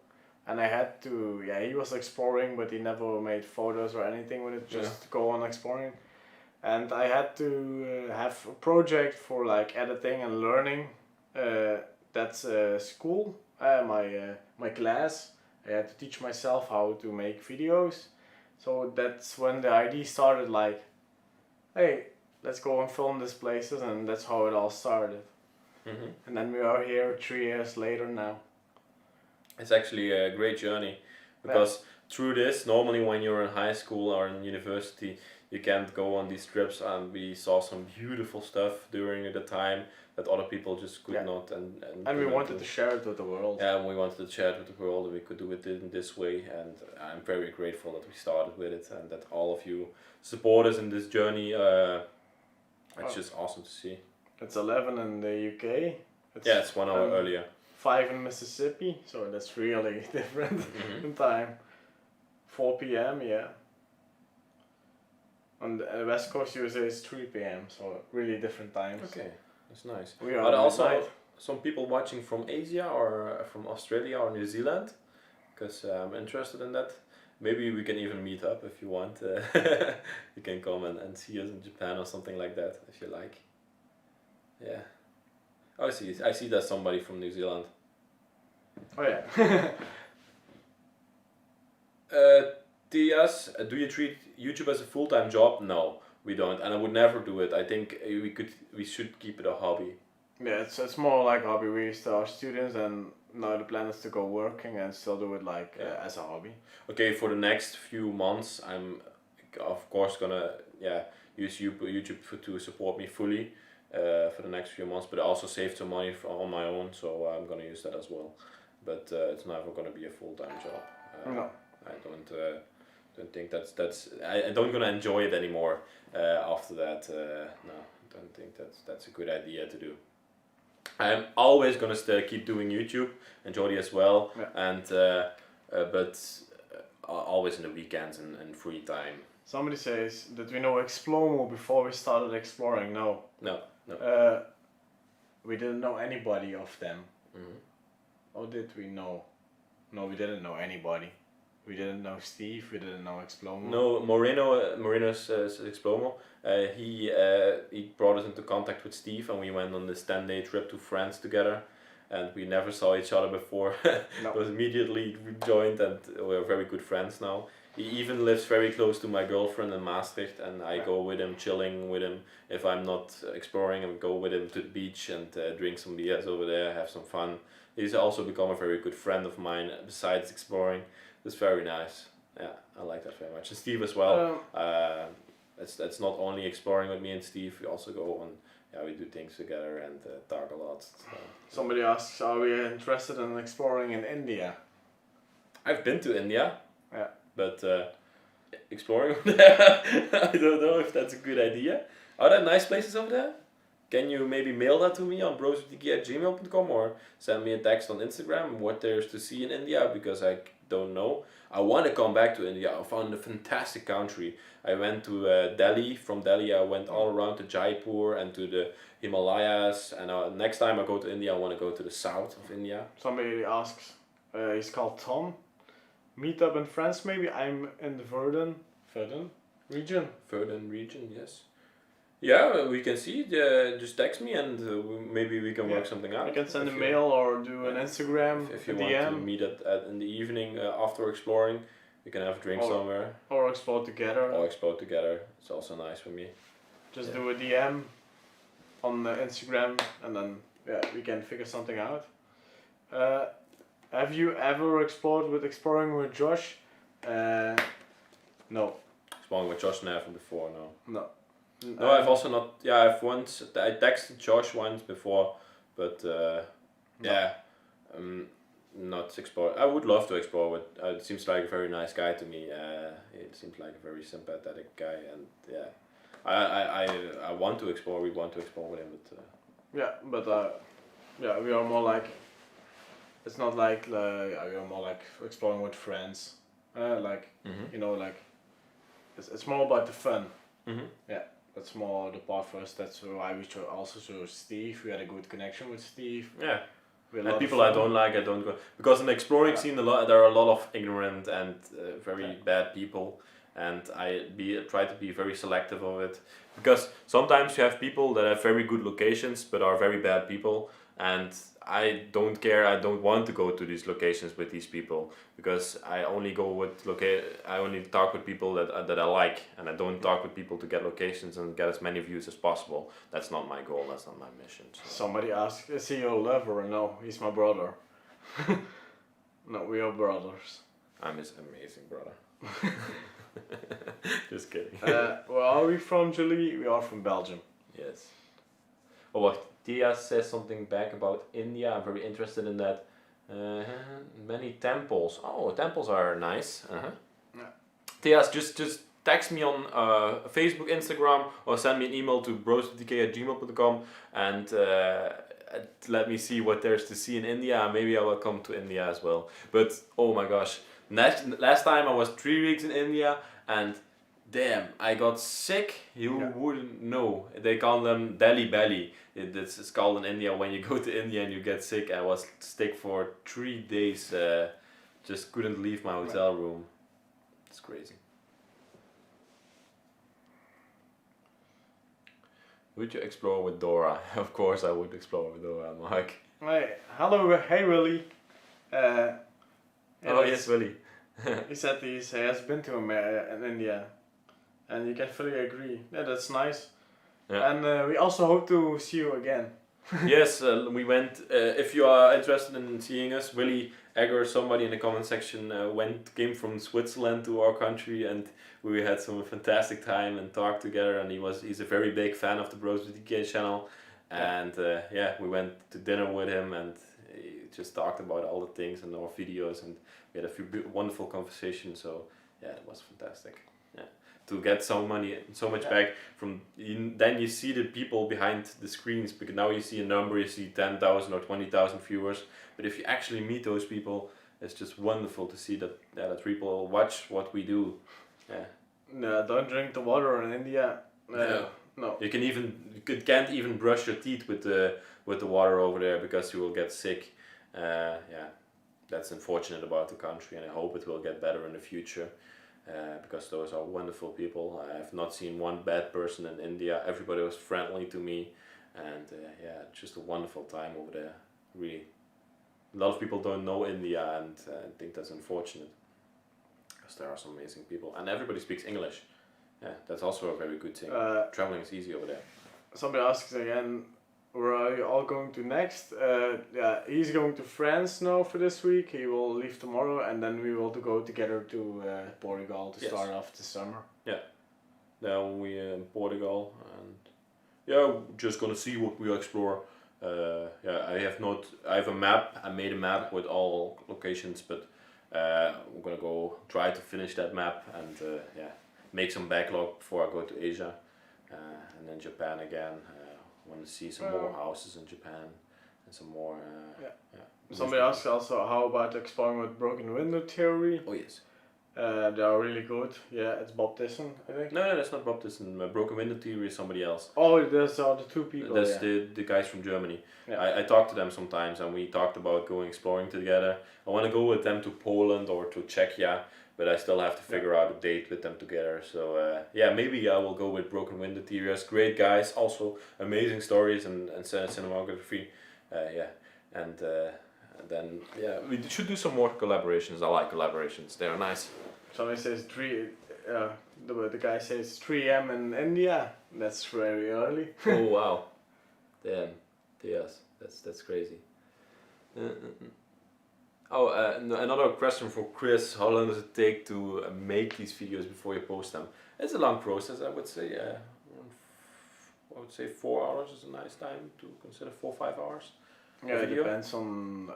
and I had to. He was exploring, but he never made photos or anything with it. Just go on exploring, and I had to have a project for like editing and learning. That's school. My class. I had to teach myself how to make videos. So that's when the idea started. Like, hey, let's go and film these places, and that's how it all started. Mm-hmm. And then we are here 3 years later now. It's actually a great journey because through this, normally when you're in high school or in university, you can't go on these trips, and we saw some beautiful stuff during the time that other people just could not. And we wanted to share it with the world. Yeah, and we wanted to share it with the world, and we could do it in this way. And I'm very grateful that we started with it and that all of you support us in this journey. It's just awesome to see. It's 11 in the UK. It's 1 hour earlier. 5 in Mississippi, so that's really different in time. 4 p.m. On the West Coast USA is 3 p.m. So really different times. Okay, that's nice. We are but also midnight. some people watching from Asia or from Australia or New Zealand, because I'm interested in that. Maybe we can even meet up if you want. You can come and see us in Japan or something like that if you like. Yeah. Oh, I see there's somebody from New Zealand. Oh yeah. Tias, do you treat YouTube as a full-time job? No, we don't, and I would never do it. I think we should keep it a hobby. Yeah, it's more like a hobby. We still are students, and now the plan is to go working and still do it as a hobby. Okay, for the next few months, I'm of course gonna use YouTube to support me fully for the next few months, but I also saved some money on my own, so I'm gonna use that as well. But it's never gonna be a full-time job. No. I don't think that's I don't gonna enjoy it anymore after that. No, I think that's a good idea to do. I'm always gonna keep doing YouTube and Jody as well, and but always in the weekends and free time. Somebody says that we know Explomo before we started exploring. No. No. We didn't know anybody of them. Mm-hmm. Or did we know? No, we didn't know anybody. We didn't know Steve. We didn't know Explomo. No, Moreno's Explomo. He brought us into contact with Steve, and we went on this 10-day trip to France together, and we never saw each other before. No. It was immediately we joined, and we're very good friends now. He even lives very close to my girlfriend in Maastricht, and I go with him, chilling with him. If I'm not exploring, I go with him to the beach and drink some beers over there, have some fun. He's also become a very good friend of mine besides exploring. It's very nice. Yeah, I like that very much. And Steve as well. It's not only exploring with me and Steve. We also go on. Yeah, we do things together and talk a lot. So. Somebody asks, are we interested in exploring in India? I've been to India. Yeah. But exploring there, I don't know if that's a good idea. Are there nice places over there? Can you maybe mail that to me on broswithdk@gmail.com or send me a text on Instagram what there's to see in India, because I don't know. I want to come back to India. I found a fantastic country. I went to Delhi. From Delhi I went all around to Jaipur and to the Himalayas, and next time I go to India I want to go to the south of India. Somebody asks, he's called Tom. Meet up in France maybe? I'm in the Verdun region. Verdun region, yes. Yeah, we can see. Just text me and maybe we can work something out. You can send a mail or do an Instagram, if you a want DM. to meet in the evening after exploring, we can have a drink somewhere. Or explore together. It's also nice for me. Just do a DM on the Instagram and then we can figure something out. Have you ever exploring with Josh? No. Exploring with Josh never before, no. No. No, I've also not. Yeah, I texted Josh once before, but not explore. I would love to explore with. It seems like a very nice guy to me. It seems like a very sympathetic guy, and I want to explore. We want to explore with him, but we are more like. It's not like we are more like exploring with friends. It's more about the fun. Mm-hmm. Yeah. That's more the part for us. That's why we also chose Steve. We had a good connection with Steve. Yeah. And people I don't like, I don't go, because in the exploring scene there are a lot of ignorant and very bad people, and I try to be very selective of it, because sometimes you have people that have very good locations but are very bad people, and I don't care. I don't want to go to these locations with these people, because I only go with I only talk with people that I like, and I don't talk with people to get locations and get as many views as possible. That's not my goal. That's not my mission. So. Somebody asked, is he your lover? No, he's my brother. No, we are brothers. I'm his amazing brother. Just kidding. Where are we from, Julie? We are from Belgium. Yes. Oh, what? Tia says something back about India. I'm very interested in that. Many temples. Oh, temples are nice. Yeah. Tia, just text me on Facebook, Instagram, or send me an email to broswithdk@gmail.com and let me see what there's to see in India. Maybe I will come to India as well. But oh my gosh, last time I was 3 weeks in India, and damn, I got sick. You wouldn't know. They call them Delhi belly. It's called in India when you go to India and you get sick. I was sick for 3 days. Just couldn't leave my hotel room. It's crazy. Would you explore with Dora? Of course I would explore with Dora, Mike. Hey, hey Willie. Yes, Willie. He said he has been to in India, and you can fully agree. Yeah, that's nice. Yeah. And we also hope to see you again. Yes, we went. If you are interested in seeing us, Willie Egger, somebody in the comment section, came from Switzerland to our country, and we had some fantastic time and talked together. And he's a very big fan of the Bros with DK channel, and we went to dinner with him, and he just talked about all the things and our videos, and we had a few wonderful conversations. So yeah, it was fantastic. To get so much back from, then you see the people behind the screens, because now you see a number, you see 10,000 or 20,000 viewers, but if you actually meet those people, it's just wonderful to see that that people watch what we do. No, don't drink the water in India. No. You can't even brush your teeth with the water over there, because you will get sick. That's unfortunate about the country, and I hope it will get better in the future. Because those are wonderful people. I have not seen one bad person in India. Everybody was friendly to me, and just a wonderful time over there. Really, a lot of people don't know India, and I think that's unfortunate, because there are some amazing people, and everybody speaks English. Yeah, that's also a very good thing. Traveling is easy over there. Somebody asks again, where are you all going to next? He's going to France now for this week. He will leave tomorrow, and then we will go together to Portugal to start off the summer. Yeah, now we in Portugal, and just gonna see what we explore. I have a map. I made a map with all locations, but I'm gonna go try to finish that map and make some backlog before I go to Asia, and then Japan again. Want to see some more houses in Japan and some more. Somebody asked also, how about exploring with broken window theory? Oh yes. They are really good. Yeah, it's Bob Tyson, I think. No, that's not Bob Tyson. Broken window theory is somebody else. Oh, those are the two people. That's the guys from Germany. Yeah. I talk to them sometimes, and we talked about going exploring together. I want to go with them to Poland or to Czechia, but I still have to figure out a date with them together. So maybe I will go with Broken Window Theories. Great guys, also amazing stories and cinematography. And then we should do some more collaborations. I like collaborations; they are nice. Somebody says the guy says 3 a.m. in India. That's very early. Oh wow, damn, yes, that's crazy. Another question for Chris: how long does it take to make these videos before you post them? It's a long process, I would say. I would say 4 hours is a nice time to consider. 4 or 5 hours. Yeah, it depends on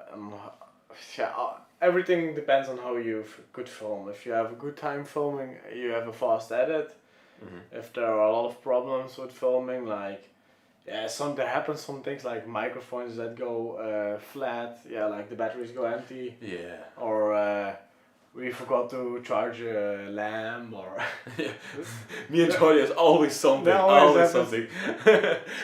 everything depends on how you could film. If you have a good time filming, you have a fast edit. Mm-hmm. If there are a lot of problems with filming, like there happens some things like microphones that go flat. Yeah, like the batteries go empty. Yeah. Or we forgot to charge a lamp, or me and Jordi is always something. Always something.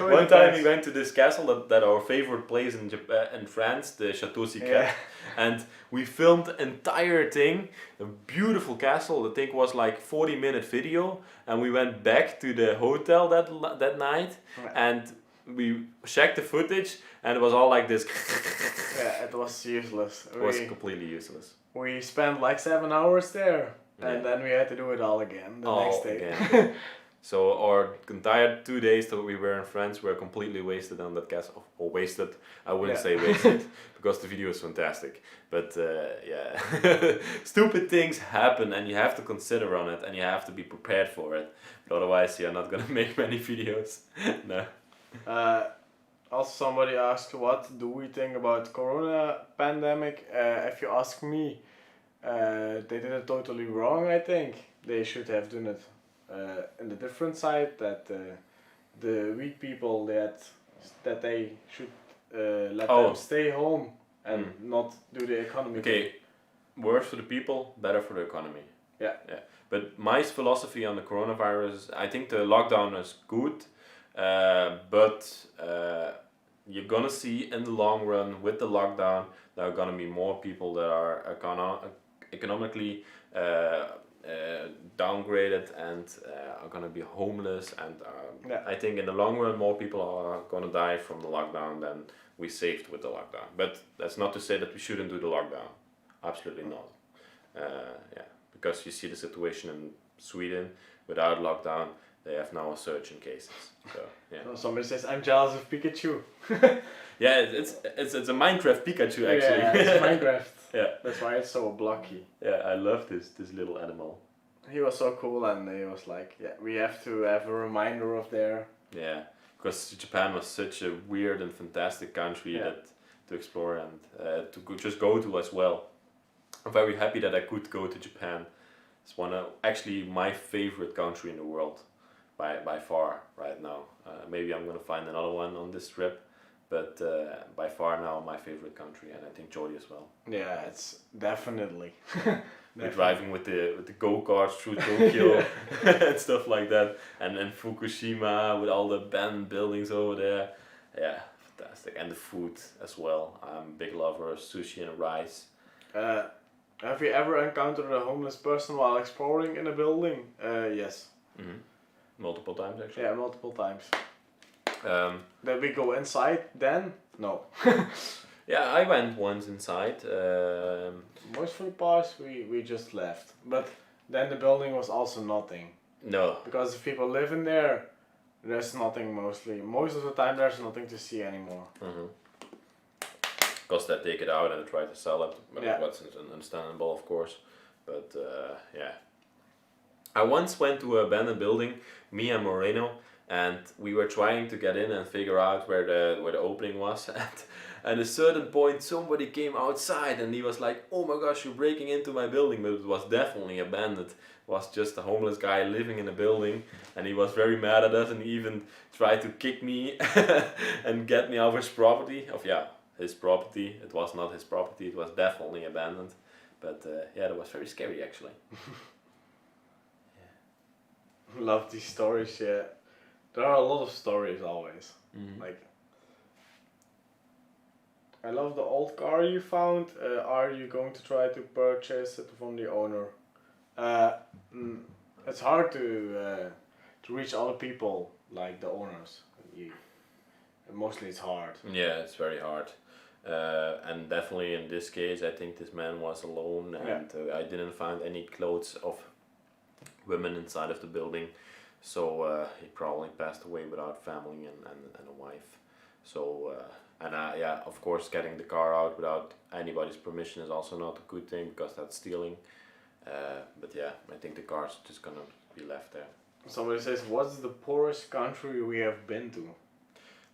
One time we went to this castle that our favorite place in France, the Château Secret, and we filmed the entire thing. A beautiful castle. I think it was like 40-minute video, and we went back to the hotel that night, and we checked the footage, and it was all like this. Yeah, it was useless. It was completely useless. We spent like 7 hours there, and then we had to do it all again the next day. Again. So our entire 2 days that we were in France were completely wasted on that castle. Or wasted, I wouldn't say wasted, because the video is fantastic. But stupid things happen, and you have to consider on it, and you have to be prepared for it. But otherwise, you're not gonna make many videos. No. Also, somebody asked, what do we think about Corona pandemic? If you ask me, they did it totally wrong. I think they should have done it in the different side, that the weak people that they should let them stay home and not do the economy. Okay, worse for the people, better for the economy. Yeah. But my philosophy on the coronavirus, I think the lockdown is good, but you're gonna see in the long run with the lockdown there are gonna be more people that are economically downgraded and are gonna be homeless, and I think in the long run more people are gonna die from the lockdown than we saved with the lockdown. But that's not to say that we shouldn't do the lockdown. Absolutely not. Because you see the situation in Sweden without lockdown. They have now a surge in cases. So somebody says, I'm jealous of Pikachu. Yeah, it's a Minecraft Pikachu actually. Yeah, it's Minecraft. Yeah. That's why it's so blocky. Yeah, I love this little animal. He was so cool, and he was like, we have to have a reminder of there. Yeah, because Japan was such a weird and fantastic country to explore and to just go to as well. I'm very happy that I could go to Japan. It's actually my favorite country in the world, by far right now. Maybe I'm gonna find another one on this trip, but by far now my favorite country, and I think Jody as well. Yeah, it's definitely. We're driving with the go-karts through Tokyo and stuff like that, and then Fukushima with all the abandoned buildings over there. Yeah, fantastic, and the food as well. I'm a big lover of sushi and rice. Have you ever encountered a homeless person while exploring in a building? Yes. Mm-hmm. Multiple times actually. Yeah, multiple times. Did we go inside then? No. Yeah, I went once inside. Most of the parts we just left, but then the building was also nothing. No. Because if people live in there, there's nothing mostly. Most of the time there's nothing to see anymore. Because they take it out and try to sell it, yeah. What's understandable, of course. But yeah. I once went to an abandoned building, me and Moreno, and we were trying to get in and figure out where the opening was. And at a certain point somebody came outside and he was like, oh my gosh, you're breaking into my building, but it was definitely abandoned. It was just a homeless guy living in a building, and he was very mad at us and he even tried to kick me and get me off his property. His property. It was not his property, it was definitely abandoned. But yeah, that was very scary actually. Love these stories, yeah. There are a lot of stories always. Like, I love the old car you found. Are you going to try to purchase it from the owner? It's hard to reach other people like the owners. Mostly it's hard. Yeah, it's very hard. And definitely in this case, I think this man was alone, and I didn't find any clothes of women inside of the building, so he probably passed away without family and a wife. So yeah, of course, getting the car out without anybody's permission is also not a good thing, because that's stealing. But yeah, I think the car's just gonna be left there. Somebody says, what's the poorest country we have been to?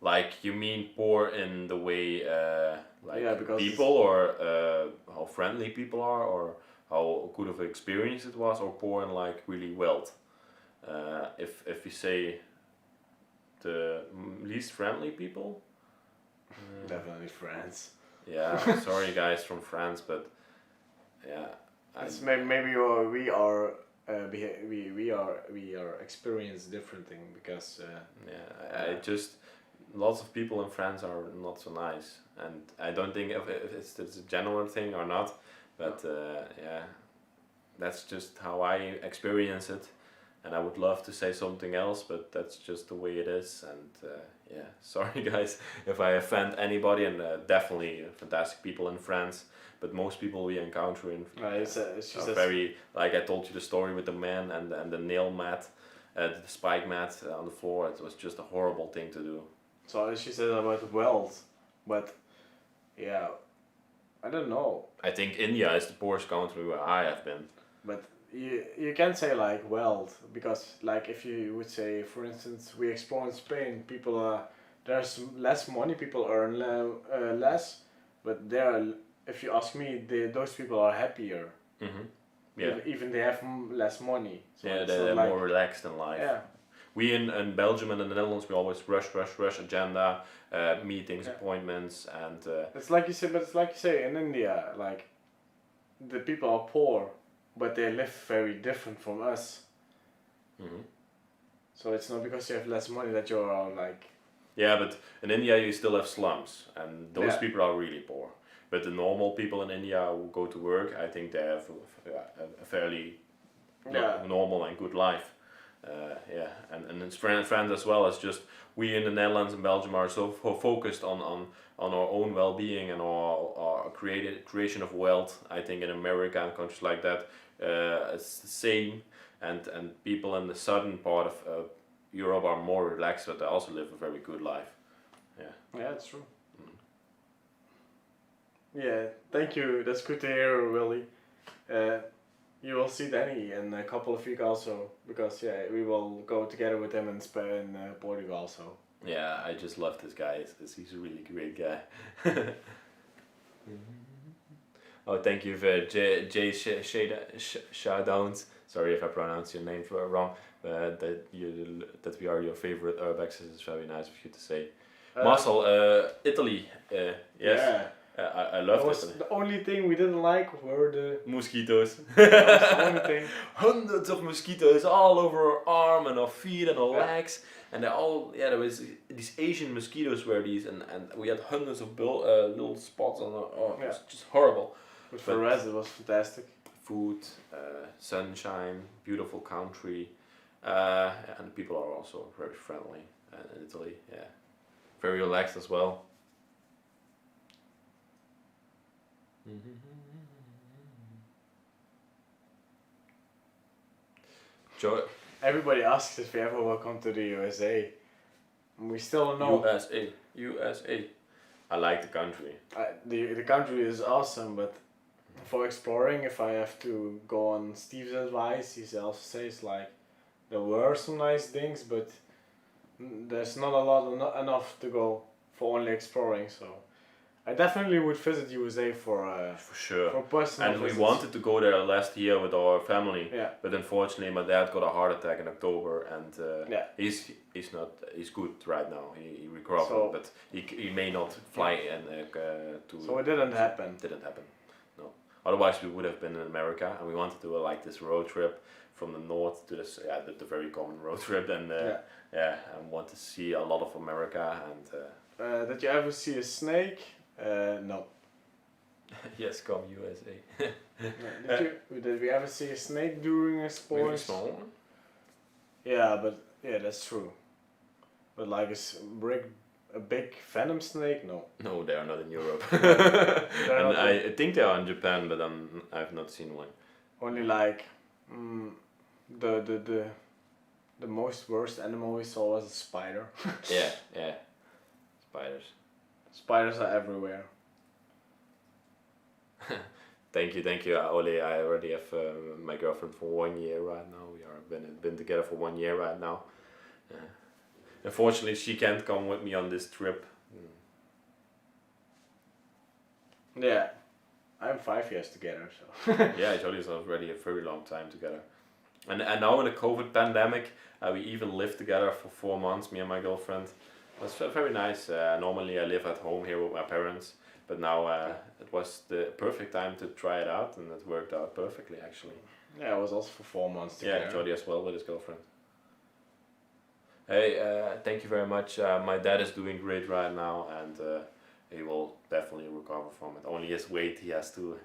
Like, you mean poor in the way because people, or how friendly people are, or how good of an experience it was, or poor in like really wealth? If you say the least friendly people, definitely France. Yeah, sorry guys from France, but yeah, it's maybe we are experience different thing, because I just, lots of people in France are not so nice, and I don't think if it's a general thing or not, but yeah, that's just how I experience it, and I would love to say something else, but that's just the way it is. And yeah, sorry guys if I offend anybody, and definitely fantastic people in France, but most people we encounter in are very, like I told you the story with the man and the nail mat, the spike mat on the floor. It was just a horrible thing to do. So she said about wealth, but yeah, I don't know. I think India is the poorest country where I have been. But you can say like wealth, because like if you would say, for instance, we explore in Spain, people there's less money, people earn less, but if you ask me, those people are happier. Yeah. Even they have less money. So yeah, they're like, more relaxed in life. Yeah. We in Belgium and in the Netherlands, we always rush agenda, meetings, appointments, and it's like you say, but it's like you say in India, like the people are poor, but they live very different from us. So it's not because you have less money that you're like. Yeah, but in India you still have slums, and those people are really poor. But the normal people in India who go to work, I think they have a fairly normal and good life. Yeah, and in France as well, it's just we in the Netherlands and Belgium are so focused on our own well-being and our creation of wealth. I think in America and countries like that, it's the same, and people in the southern part of Europe are more relaxed, but they also live a very good life. Yeah, it's true. Yeah, thank you. That's good to hear, Willie. You will see Danny in a couple of weeks also, because we will go together with him in Spain, Portugal also. Yeah, I just love this guy. He's a really great guy. Oh, thank you for Jay Shoutdowns. Sorry if I pronounce your name wrong. That we are your favorite Urbex is very nice of you to say. Marcel, Italy. Yes. Yeah. I love Italy. The only thing we didn't like were the mosquitoes. That was the only thing. Hundreds of mosquitoes all over our arm and our feet and our legs. And they're all, there was these Asian mosquitoes were these, and we had hundreds of little spots on our, it was just horrible. But for the rest it was fantastic. Food, sunshine, beautiful country, and the people are also very friendly in Italy, yeah. Very relaxed as well. Everybody asks if we ever will come to the USA. We still don't know. USA. I like the country. The country is awesome, but for exploring, if I have to go on Steve's advice, he also says like there were some nice things, but there's not enough to go for only exploring. So I definitely would visit USA for sure. For personal and visits. We wanted to go there last year with our family. Yeah. But unfortunately, my dad got a heart attack in October, and he's good right now. He recovered, so, but he may not fly in to. So it didn't happen. Didn't happen. No. Otherwise, we would have been in America, and we wanted to do like this road trip from the north to this the very common road trip, and and want to see a lot of America and. Did you ever see a snake? No. Yes, come USA. Did we ever see a snake during a sport? Maybe a small one? Yeah, but that's true. But like a big venom snake, no. No, they are not in Europe. And I think they are in Japan, but I've not seen one. Only like the most worst animal we saw was a spider. yeah. Spiders. Spiders are everywhere. Thank you, Ole. I already have my girlfriend for 1 year right now. We are been together for 1 year right now. Unfortunately, she can't come with me on this trip. Yeah, I'm 5 years together, so. Yeah, Jolly is already a very long time together. And now in the COVID pandemic, we even lived together for 4 months, me and my girlfriend. It was very nice. Normally I live at home here with my parents, but now it was the perfect time to try it out, and it worked out perfectly actually. Yeah, it was also for 4 months together. Yeah, Jody as well with his girlfriend. Hey, thank you very much. My dad is doing great right now, and he will definitely recover from it. Only his weight, he has to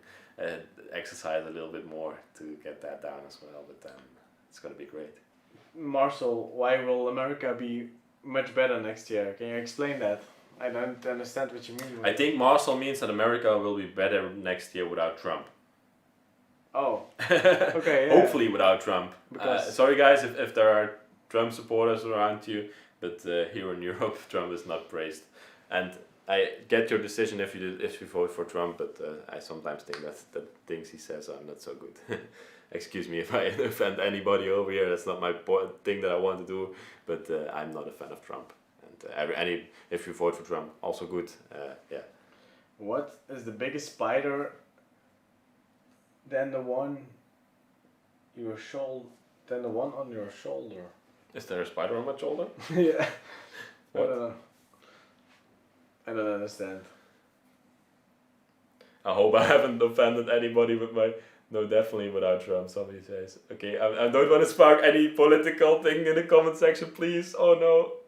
exercise a little bit more to get that down as well, but it's going to be great. Marcel, why will America be much better next year? Can you explain that? I don't understand what you mean. I think Marcel means that America will be better next year without Trump. Oh, okay. Yeah. Hopefully without Trump. Sorry guys if there are Trump supporters around you, but here in Europe Trump is not praised. And I get your decision if you vote for Trump, but I sometimes think that the things he says are not so good. Excuse me if I offend anybody over here. That's not my thing that I want to do, but I'm not a fan of Trump. And if you vote for Trump, also good. Yeah. What is the biggest spider than the one on your shoulder? Is there a spider on my shoulder? Yeah. What? I don't know. I don't understand. I hope I haven't offended anybody with my. No, definitely without Trump, somebody says. Okay, I don't want to spark any political thing in the comment section, please. Oh no.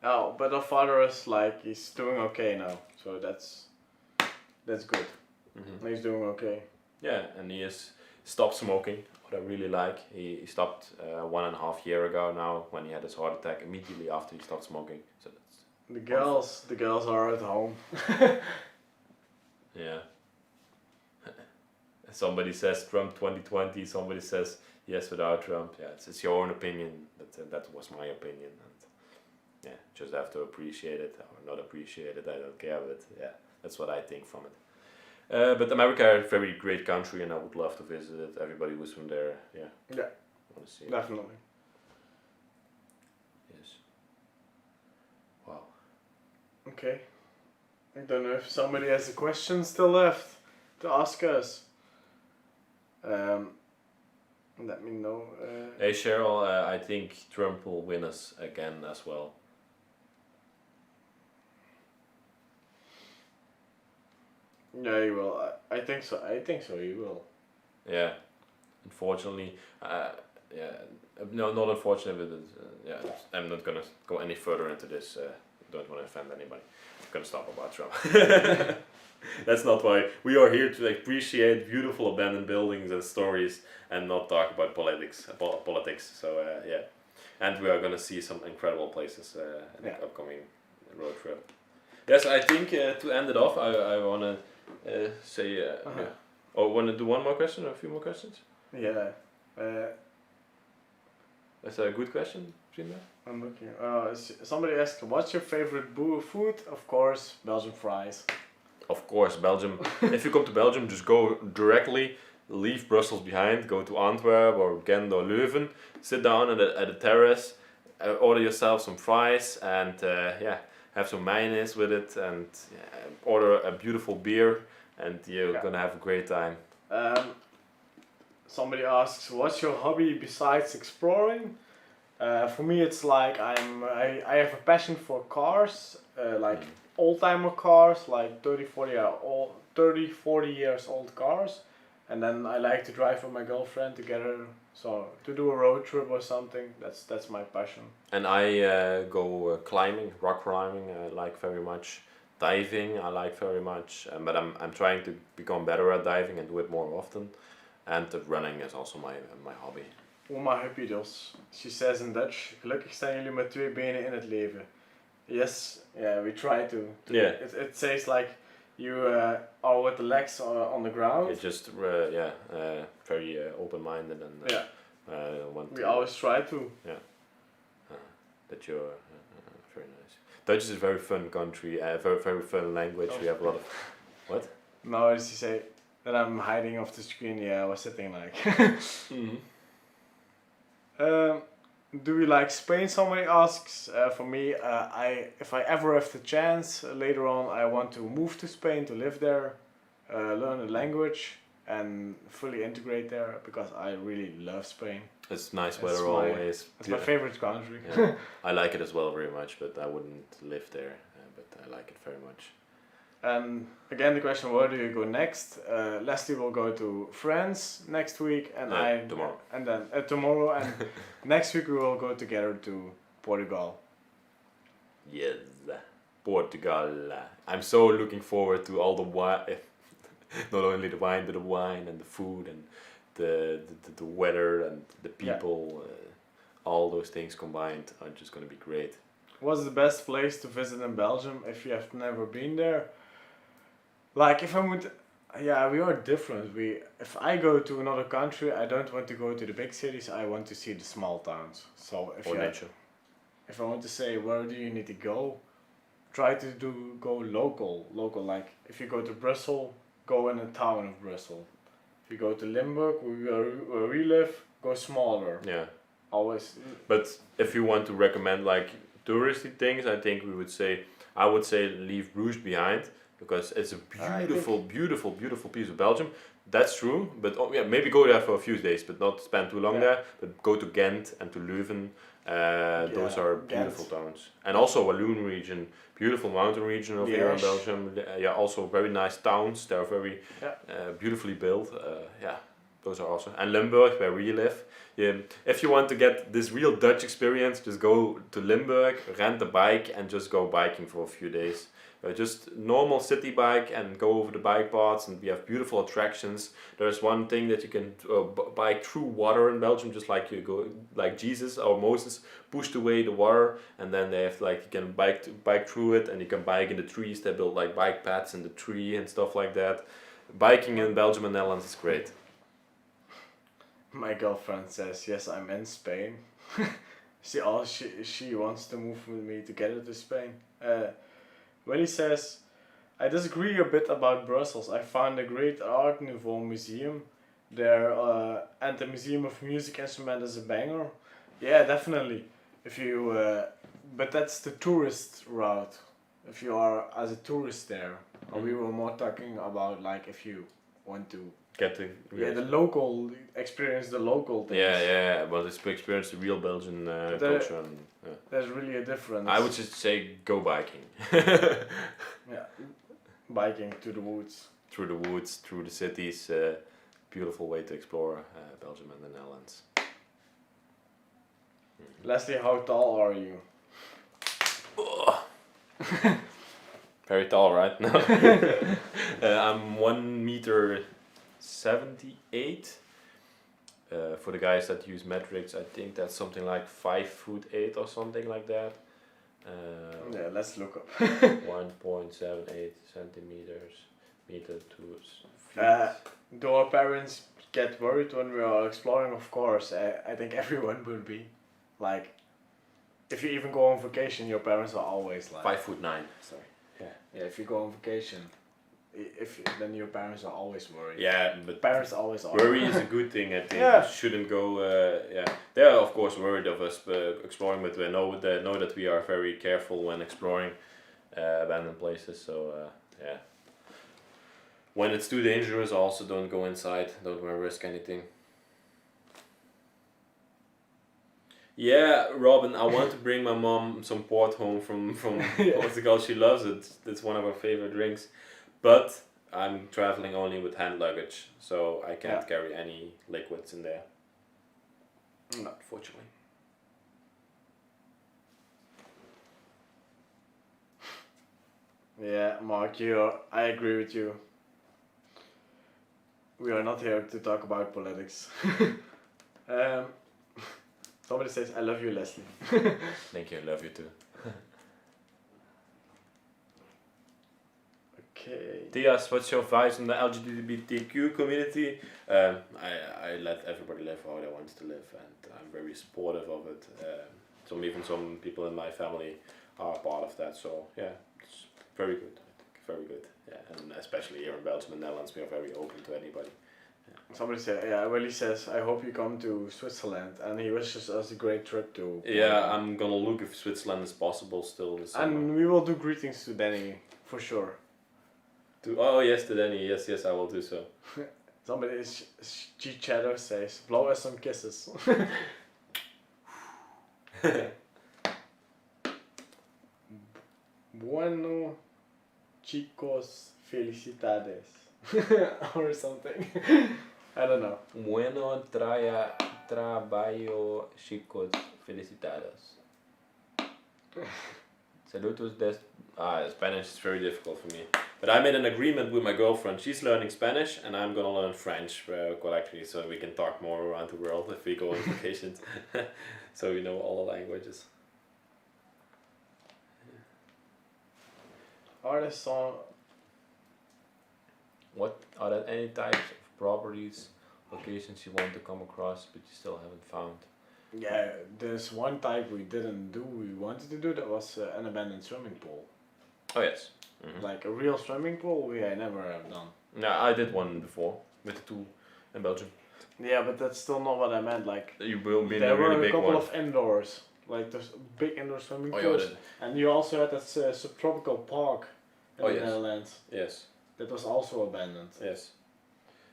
Oh, but our father is like, he's doing okay now. So that's good. Mm-hmm. He's doing okay. Yeah, and he has stopped smoking, what I really like. He stopped 1.5 years ago now when he had his heart attack immediately after he stopped smoking. So that's the girls are at home. Yeah. Somebody says Trump 2020, somebody says yes without Trump. Yeah, it's your own opinion, but that was my opinion. And yeah, just have to appreciate it or not appreciate it, I don't care, but yeah, that's what I think from it. But America is a very great country and I would love to visit it. Everybody who's from there, yeah. Yeah, I want to see definitely. Yes. Wow. Okay. I don't know if somebody has a question still left. to ask us. Let me know. Hey Cheryl, I think Trump will win us again as well. Yeah, he will. I think so. I think so. He will. Yeah, unfortunately, no, not unfortunately, but yeah, I'm not gonna go any further into this. Don't want to offend anybody. I'm gonna stop about Trump. That's not why we are here to appreciate beautiful abandoned buildings and stories, and not talk about politics. So yeah, and we are gonna see some incredible places in the upcoming road trip. Yes, I think to end it off, I wanna say. Yeah. Oh, want to do one more question or a few more questions? Yeah. That's a good question, Gina. I'm looking. Somebody asked, what's your favorite food? Of course, Belgian fries. Of course, Belgium. If you come to Belgium, just go directly, leave Brussels behind, go to Antwerp or Ghent or Leuven, sit down at a terrace, order yourself some fries, and yeah, have some mayonnaise with it, and order a beautiful beer, and you're gonna have a great time. Somebody asks, what's your hobby besides exploring? For me, it's like I have a passion for cars, like old-timer cars, like 40 years old cars, and then I like to drive with my girlfriend together. So to do a road trip or something, that's my passion. And I go climbing, rock climbing. I like very much. Diving, I like very much, but I'm trying to become better at diving and do it more often. And running is also my hobby. Oma happy dus. She says in Dutch, gelukkig staan jullie met 2 benen in het leven. Yes, yeah, we try to. Yeah. It says like you are with the legs on the ground. It's just very open-minded and want. We always try to. Yeah. That you're very nice. Dutch is a very fun country, very fun language. We have a lot of what? No, as you say that I'm hiding off the screen. Yeah, I was sitting like. Do we like Spain? Somebody asks. For me, if I ever have the chance later on, I want to move to Spain to live there, learn the language, and fully integrate there because I really love Spain. It's nice weather always. It's my favorite country. Yeah. I like it as well very much, but I wouldn't live there. But I like it very much. And again, the question: where do you go next? Leslie will go to France next week, and tomorrow. And then tomorrow, and next week we will go together to Portugal. Yes, Portugal. I'm so looking forward to all the wine. Not only the wine, but the wine and the food and the weather and the people. All those things combined are just going to be great. What's the best place to visit in Belgium if you have never been there? Like if I would, yeah, we are different. If I go to another country, I don't want to go to the big cities. I want to see the small towns. So if if I want to say where do you need to go, try to go local. Like if you go to Brussels, go in the town of Brussels. If you go to Limburg, where we live, go smaller. Yeah. Always. But if you want to recommend like touristy things, I would say leave Bruges behind. Because it's a beautiful piece of Belgium. That's true, but maybe go there for a few days, but not spend too long there. But go to Ghent and to Leuven. Those are beautiful towns. And also Walloon region, beautiful mountain region over here in Belgium. Also very nice towns. They are very beautifully built. Those are awesome. And Limburg, where we live. If you want to get this real Dutch experience, just go to Limburg, rent a bike, and just go biking for a few days. Just normal city bike and go over the bike paths, and we have beautiful attractions. There's one thing that you can bike through water in Belgium, just like like Jesus or Moses pushed away the water, and then they have you can bike through it, and you can bike in the trees. They build like bike paths in the tree and stuff like that. Biking in Belgium and Netherlands is great. My girlfriend says yes, I'm in Spain. She wants to move with me together to Spain. When he says, I disagree a bit about Brussels. I found a great Art Nouveau museum there, and the Museum of Music Instrument is a banger. Yeah, definitely. If you, but that's the tourist route. If you are as a tourist there, or we were more talking about like if you want to Get the experience the local things. yeah, but it's to experience the real Belgian culture. And, there's really a difference. I would just say go biking. Yeah, biking to the woods. Through the woods, through the cities. Beautiful way to explore Belgium and the Netherlands. Leslie, how tall are you? Very tall, right? No. I'm 1 meter 78. For the guys that use metrics, I think that's something like 5'8" or something like that. Yeah, let's look up. 1.78 centimeters, meter to feet. Do our parents get worried when we are exploring? Of course, I think everyone would be. Like, if you even go on vacation, your parents are always like 5'9". Sorry. Yeah. If you go on vacation, then your parents are always worried. Yeah, but parents always are. worry is a good thing. I think Yeah. you shouldn't go. They are of course worried of us exploring, but they know that we are very careful when exploring abandoned places. So yeah. When it's too dangerous, also don't go inside. Don't want to risk anything. Yeah, Robin, I want to bring my mom some port home from Portugal. She loves it. It's one of her favorite drinks. But I'm traveling only with hand luggage, so I can't carry any liquids in there. Unfortunately. Yeah, Mark, I agree with you. We are not here to talk about politics. Somebody says, I love you, Leslie. Thank you, love you too. Okay. Tias, what's your advice on the LGBTQ community? I let everybody live how they want to live, and I'm very supportive of it. Even some people in my family are part of that, so yeah, it's very good. I think very good. Yeah, and especially here in Belgium and Netherlands, we are very open to anybody. Somebody said, Willie says, I hope you come to Switzerland, and he wishes us a great trip to. Yeah, I'm gonna look if Switzerland is possible still this summer. And we will do greetings to Danny, for sure. Yes, to Danny, yes, I will do so. Somebody, G Shadow says, blow us some kisses. Bueno, chicos, felicidades. Or something. I don't know. Bueno trabalho, chicos, felicitados. Saludos Spanish is very difficult for me. But I made an agreement with my girlfriend. She's learning Spanish and I'm gonna learn French collectly, so we can talk more around the world if we go on vacations. So we know all the languages. Are there some... What are there any types of properties, locations you want to come across but you still haven't found? Yeah, there's one type we didn't do, we wanted to do, that was an abandoned swimming pool. Oh yes. Mm-hmm. Like a real swimming pool, I never have done. No, I did one before with the two in Belgium. Yeah, but that's still not what I meant. Like you will be there a really were a big couple one. of indoors, like there's big indoor swimming Oh, pools, yeah, and you also had that subtropical park in the yes. Netherlands. Yes. That was also abandoned. Yes.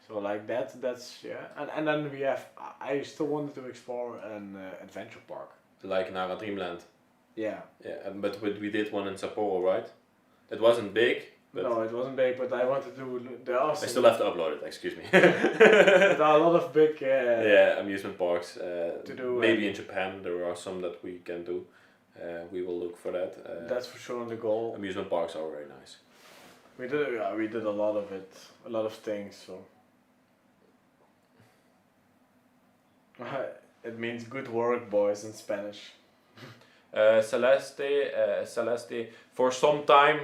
So like that's yeah, and then we have. I still wanted to explore an adventure park. Like Nara Dreamland. Yeah. Yeah, but we did one in Sapporo, right? It wasn't big. But no, it wasn't big, but I wanted to. There are I still have to upload it. Excuse me. there are a lot of big. Amusement parks. To do. Maybe in Japan there are some that we can do. We will look for that. That's for sure the goal. Amusement parks are very nice. We did a lot of it, a lot of things. So it means good work, boys, in Spanish. Celeste, for some time.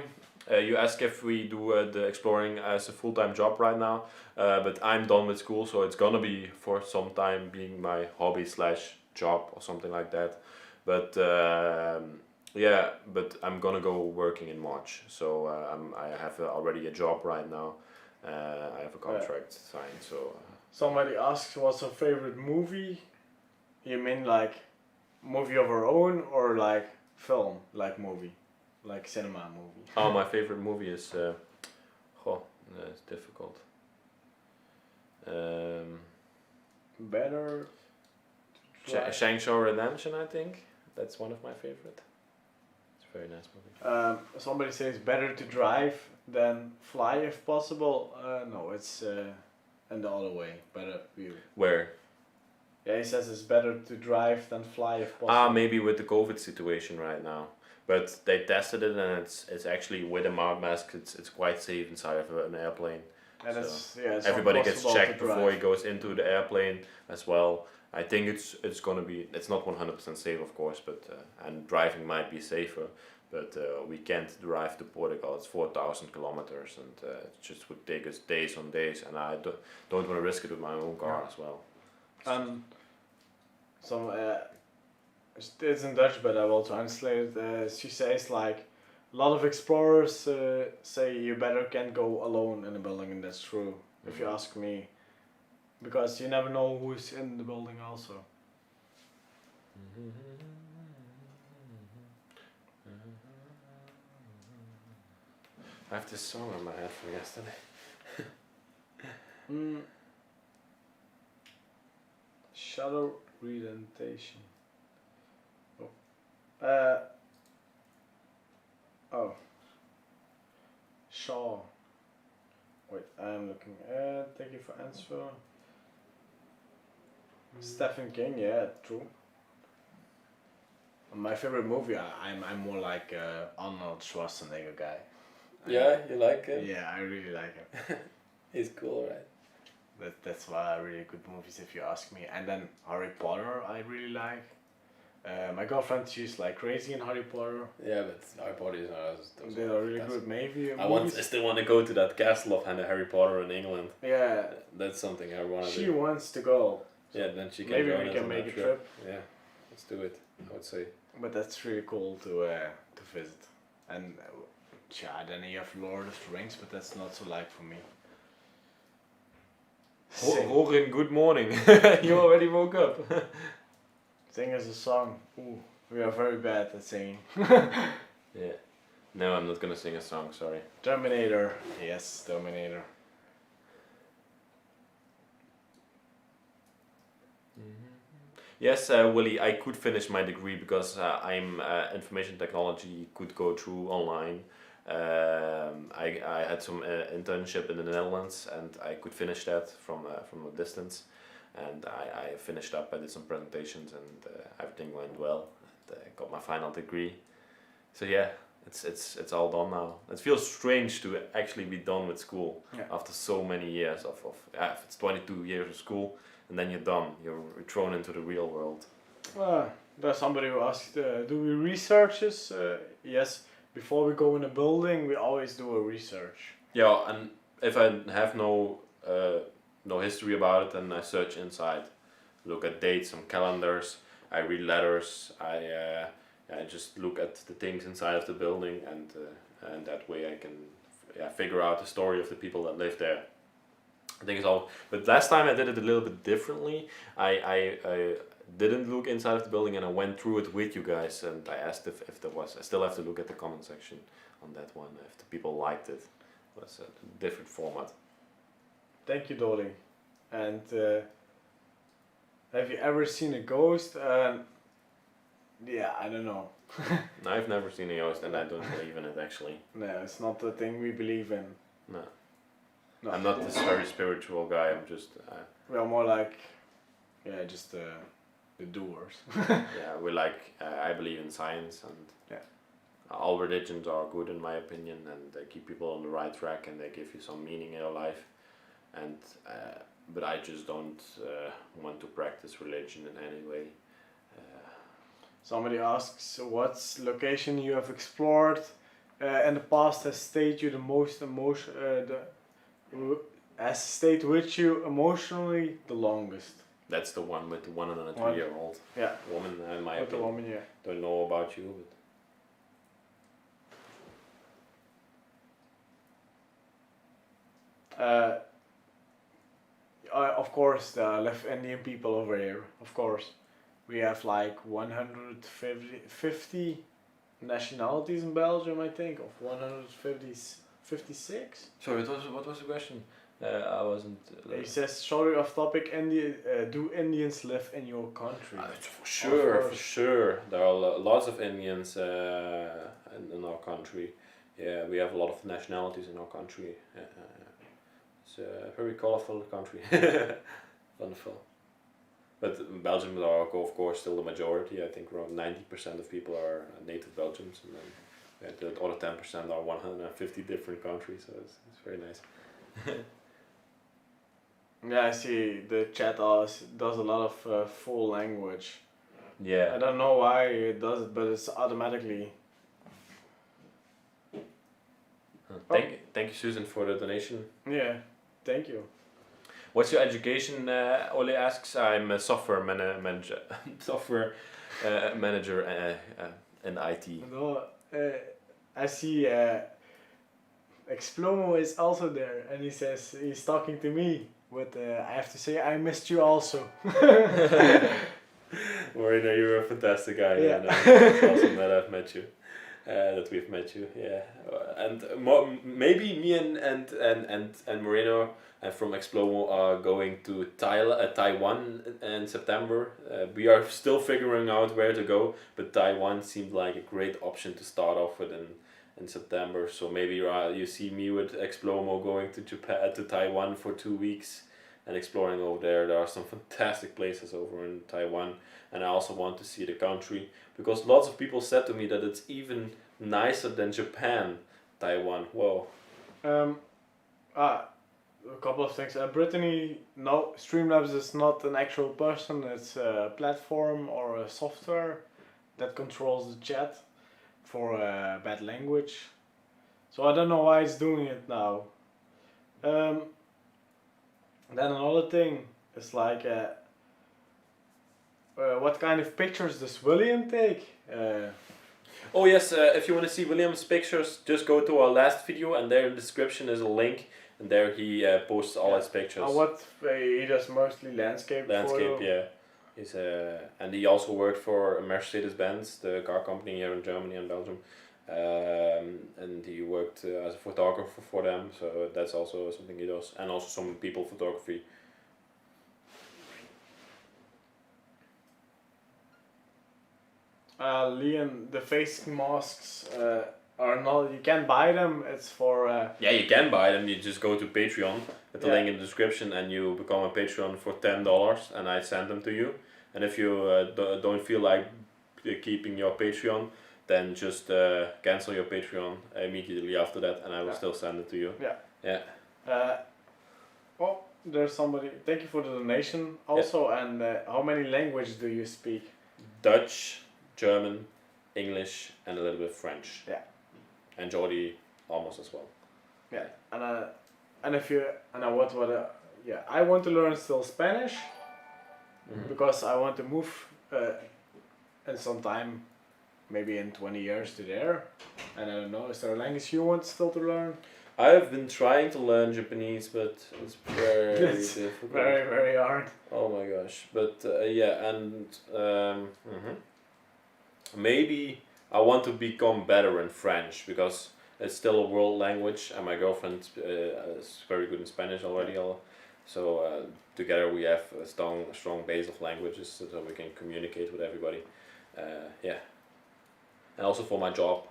You ask if we do the exploring as a full-time job right now, but I'm done with school, so it's gonna be for some time being my hobby / job or something like that. But but I'm gonna go working in March, so I have already a job right now. I have a contract signed, so. Somebody asks what's her favorite movie. You mean like movie of her own or like film, like movie? Like cinema movie. Oh, my favorite movie is it's difficult. Better. Shang-Chi Redemption, I think. That's one of my favorite. It's a very nice movie. Somebody says better to drive than fly if possible. No, it's in the other way. Better view. Where? Yeah, he says it's better to drive than fly if possible. Maybe with the COVID situation right now. But they tested it and it's actually with a mouth mask. It's quite safe inside of an airplane. And So it's everybody gets impossible to checked before he drive. goes into the airplane as well. I think it's gonna be, it's not 100% safe of course, but and driving might be safer, but we can't drive to Portugal. It's 4,000 kilometers and it just would take us days on days, and I don't want to risk it with my own car as well. And some it's in Dutch, but I will translate it. She says like a lot of explorers say you better can't go alone in a building, and that's true. If you ask me, because you never know who's in the building also. I have this song in my head from yesterday. Shadow redentation. Oh. Shaw. Wait, I'm looking at. Thank you for answer. Stephen King, yeah, true. My favorite movie, I'm more like Arnold Schwarzenegger guy. Yeah, you like him? Yeah, I really like him. He's cool, right? That's why really good movies if you ask me. And then Harry Potter, I really like. My girlfriend, she's like crazy in Harry Potter. Yeah, but Harry Potter is not. They are really good. Maybe I still want to go to that castle of Harry Potter in England. Yeah. That's something I want to do. She wants to go. So yeah, then she can maybe join we us can on make that a trip. Yeah, let's do it. I would say. But that's really cool to visit. And then you have Lord of the Rings, but that's not so like for me. Horin, good morning. You already woke up. Sing us a song. Ooh, we are very bad at singing. Yeah. No, I'm not gonna sing a song, sorry. Terminator. Yes, Terminator. Yes, Willie, I could finish my degree because I'm information technology, could go through online. I had some internship in the Netherlands and I could finish that from a distance. And I finished up, I did some presentations and everything went well. And I got my final degree. So yeah, it's all done now. It feels strange to actually be done with school after so many years of it's 22 years of school. And then you're done. You're thrown into the real world. There's somebody who asked, do we research this? Yes. Before we go in a building, we always do a research. Yeah, and if I have no history about it, then I search inside, look at dates and calendars. I read letters. I just look at the things inside of the building, and that way I can figure out the story of the people that live there. I think it's all. But last time I did it a little bit differently. I didn't look inside of the building and I went through it with you guys and I asked if there was. I still have to look at the comment section on that one if the people liked it. It was a different format. Thank you, Dolly. And have you ever seen a ghost? Yeah, I don't know. I've never seen a ghost and I don't believe in it actually. No, it's not the thing we believe in. No. No. I'm not this very spiritual guy. I'm just. We are more like, just the doers. Yeah, we like. I believe in science, and all religions are good in my opinion, and they keep people on the right track, and they give you some meaning in your life. And but I just don't want to practice religion in any way. Somebody asks, what's location you have explored in the past has stayed you the most has stayed with you emotionally the longest? That's the one with the 1 and a 2-year-old woman, in my with opinion. The woman, Don't know about you, but. Of course, the left Indian people over here. Of course, we have like 150 nationalities in Belgium, I think, of 156. Sorry, what was the question? I wasn't. He says, sorry off topic, do Indians live in your country? For sure, course. for sure. There are lots of Indians in our country. Yeah, we have a lot of nationalities in our country. It's a very colorful country. Wonderful. But Belgium are, of course, still the majority. I think around 90% of people are native Belgians, and then the other 10% are 150 different countries. So it's very nice. Yeah, I see the chat does a lot of full language. Yeah. I don't know why it does it, but it's automatically. Thank you, Susan, for the donation. Yeah, thank you. What's your education? Ole asks. I'm a software manager. Software manager in IT. No, I see Explomo is also there, and he says he's talking to me, but I have to say I missed you also. Marina, you're a fantastic guy. Yeah. Man. It's awesome that I've met you. That we've met you, yeah, and maybe me and Moreno from Explomo are going to Taiwan in September. We are still figuring out where to go, but Taiwan seemed like a great option to start off with in September. So maybe you see me with Explomo going to Taiwan for 2 weeks and exploring over there. There are some fantastic places over in Taiwan, and I also want to see the country. Because lots of people said to me that it's even nicer than Japan, Taiwan. Whoa. A couple of things. Brittany, no, Streamlabs is not an actual person. It's a platform or a software that controls the chat for bad language. So I don't know why it's doing it now. Then another thing is like, what kind of pictures does William take? Oh yes, if you want to see William's pictures, just go to our last video, and there in the description is a link, and there he posts all his pictures. What he does mostly landscape. Landscape, yeah. He's and he also worked for Mercedes-Benz, the car company here in Germany and Belgium, and he worked as a photographer for them. So that's also something he does, and also some people photography. Leon, the face masks are not. You can't buy them. It's for. Yeah, you can buy them. You just go to Patreon with the link in the description, and you become a Patreon for $10, and I send them to you. And if you don't feel like keeping your Patreon, then just cancel your Patreon immediately after that, and I will still send it to you. Yeah. Oh, there's somebody. Thank you for the donation. Also, and how many languages do you speak? Dutch, German, English, and a little bit of French. Yeah. And Geordie almost as well. Yeah, and if you I want to learn still Spanish, because I want to move in some time, maybe in 20 years to there, and I don't know. Is there a language you want still to learn? I've been trying to learn Japanese, but it's very difficult. Very, very hard. Oh my gosh! But yeah, and maybe I want to become better in French, because it's still a world language, and my girlfriend is very good in Spanish already. So together we have a strong base of languages, so we can communicate with everybody. Yeah, and also for my job.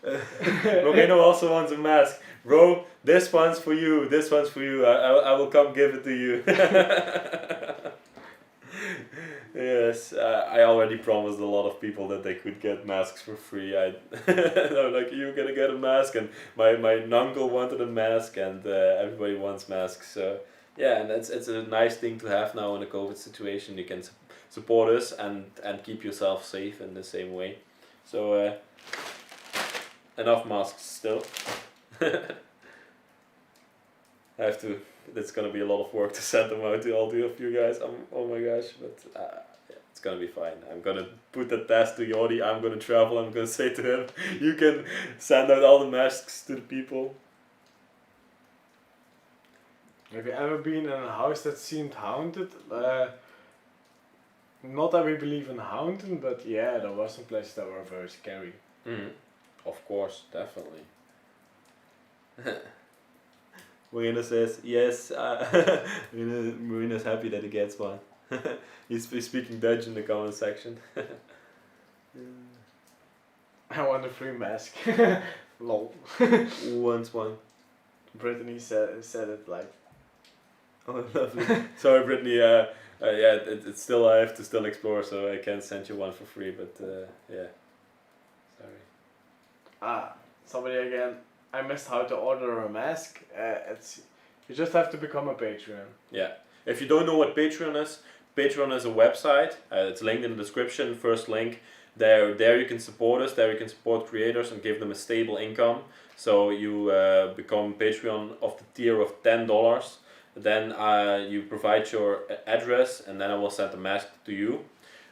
Moreno also wants a mask. Bro, this one's for you, this one's for you. I will come give it to you. Yes, I already promised a lot of people that they could get masks for free. I was like, you're gonna get a mask, and my uncle wanted a mask, and everybody wants masks. So yeah, and it's a nice thing to have now in the COVID situation. You can support us and keep yourself safe in the same way. So enough masks still. I have to. It's gonna be a lot of work to send them out to all of you guys. Oh my gosh, but it's gonna be fine. I'm gonna put the task to Jordi. I'm gonna travel. I'm gonna say to him, you can send out all the masks to the people. Have you ever been in a house that seemed haunted? Not that we believe in haunting, but yeah, there were some places that were very scary. Of course, definitely. Marina says yes. Marina's happy that he gets one. He's speaking Dutch in the comment section. I want a free mask. Lol. Who wants one? Brittany said it like. Oh, lovely. Sorry, Brittany. Yeah, it's still I have to still explore, so I can't send you one for free. But yeah, sorry. Somebody again. I missed how to order a mask. You just have to become a Patreon. Yeah. If you don't know what Patreon is a website. It's linked in the description. First link. There you can support us. There you can support creators and give them a stable income. So you become Patreon of the tier of $10. Then you provide your address, and then I will send the mask to you.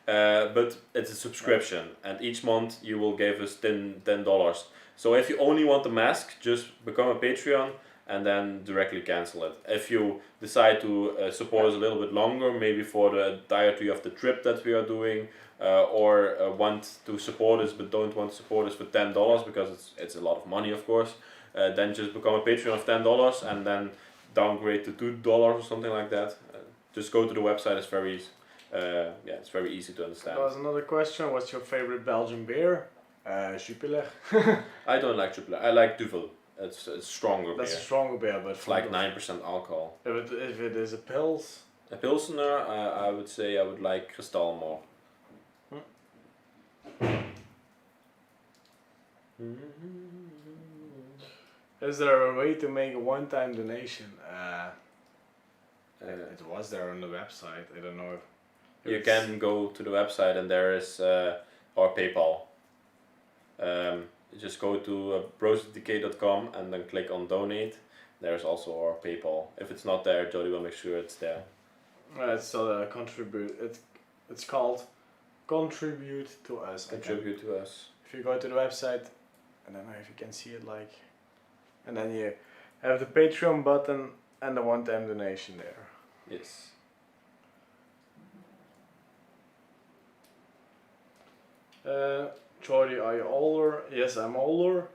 But it's a subscription, and each month you will give us $10. So if you only want the mask, just become a Patreon and then directly cancel it. If you decide to support us a little bit longer, maybe for the entirety of the trip that we are doing, or want to support us but don't want to support us for $10 because it's a lot of money, of course, then just become a Patreon of $10 and then downgrade to $2 or something like that. Just go to the website. It's very easy. It's very easy to understand. There was another question. What's your favorite Belgian beer? Jupiler. I don't like Jupiler. I like Duvel. It's stronger That's beer. a stronger beer, but It's like 9% alcohol. If it is a pils. A Pilsener, I would say I would like Kristal more. Is there a way to make a one-time donation? It was there on the website. I don't know if You can go to the website and there is our PayPal. You just go to brosdk.com and then click on donate. There's also our PayPal. If it's not there, Jody will make sure it's there. It's contribute. It's called Contribute to Us. Contribute to us. If you go to the website, I don't know if you can see it like, and then you have the Patreon button and the one-time donation there. Yes. Jordy, are you older? Yes, I'm older.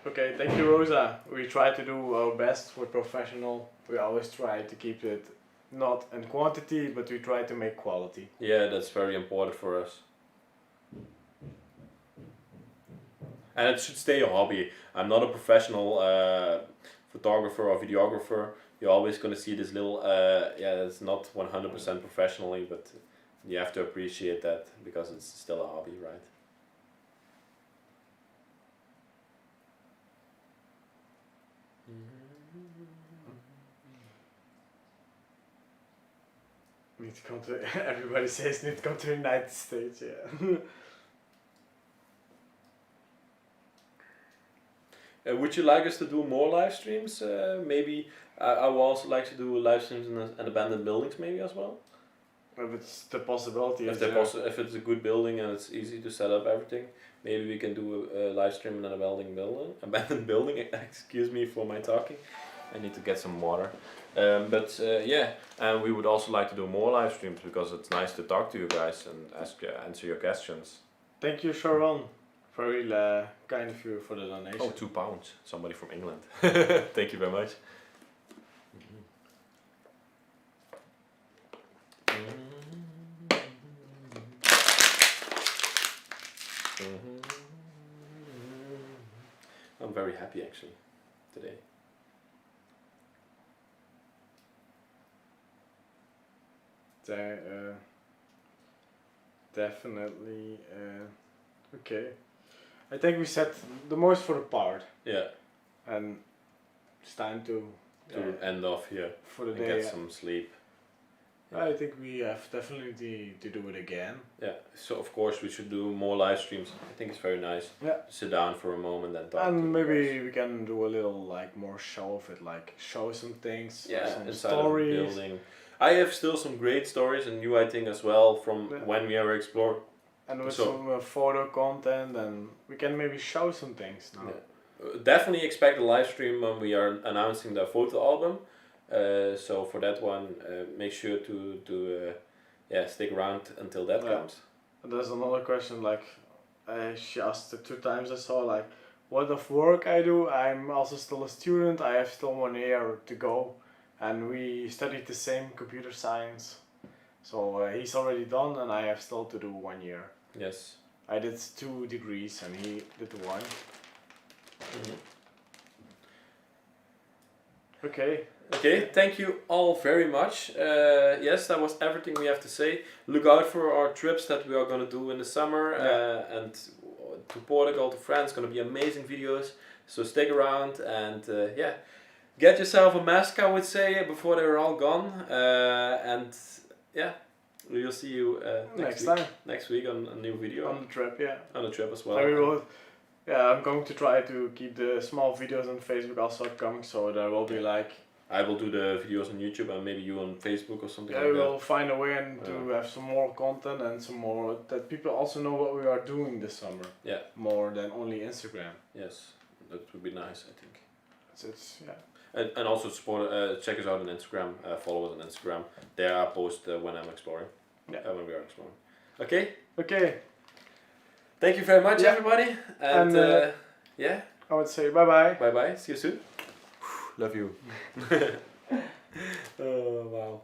Okay, thank you, Rosa. We try to do our best. We're professional. We always try to keep it not in quantity, but we try to make quality. Yeah, that's very important for us. And it should stay a hobby. I'm not a professional photographer or videographer. You're always going to see this little, it's not 100% professionally, but you have to appreciate that because it's still a hobby, right? Need to come to, everybody says need to come to the United States, yeah. Would you like us to do more live streams? Maybe I would also like to do live streams in abandoned buildings maybe as well. If it's the possibility. If it's a good building and it's easy to set up everything, maybe we can do a live stream in an abandoned building. Excuse me for my talking. I need to get some water. And we would also like to do more live streams because it's nice to talk to you guys and answer your questions. Thank you, Sharon. Very kind of you for the donation. Oh, £2. Somebody from England. Thank you very much. I'm very happy actually today. Definitely. Okay. I think we said the most for the part. Yeah. And it's time to end off here for the and day. get some sleep. Yeah. I think we have definitely to do it again. Yeah. So of course we should do more live streams. I think it's very nice. Yeah. Sit down for a moment and talk. And maybe we can do a little like more show of it, like show some things. Yeah. Some Inside stories. of the building. I have still some great stories and you I think as well from when we ever explored. And with some photo content, and we can maybe show some things now. Yeah. Definitely expect a live stream when we are announcing the photo album. So for that one, make sure to stick around until that comes. And there's another question, like she asked it 2 times I saw, like what of work I do, I'm also still a student. I have still 1 year to go, and we studied the same computer science. So he's already done, and I have still to do 1 year. Yes. I did 2 degrees, and he did 1. Mhm. Okay. Okay, thank you all very much. Yes, that was everything we have to say. Look out for our trips that we are going to do in the summer, and to Portugal, to France, going to be amazing videos. So stick around and yeah, get yourself a mask, I would say, before they're all gone. And yeah, we'll see you Next time. Next week on a new video. On the trip, yeah. On the trip as well. And we will, I'm going to try to keep the small videos on Facebook also upcoming, so there will be like. I will do the videos on YouTube and maybe you on Facebook or something Yeah, like we that. will find a way and to have some more content and some more that people also know what we are doing this summer. Yeah. More than only Instagram. Yes, that would be nice, I think. It's yeah. And also support, check us out on Instagram, follow us on Instagram. There I post when I'm exploring. Yeah. When we are exploring. Okay. Okay. Thank you very much, Yeah. everybody. And yeah. I would say bye bye. Bye bye. See you soon. Love you. Oh wow.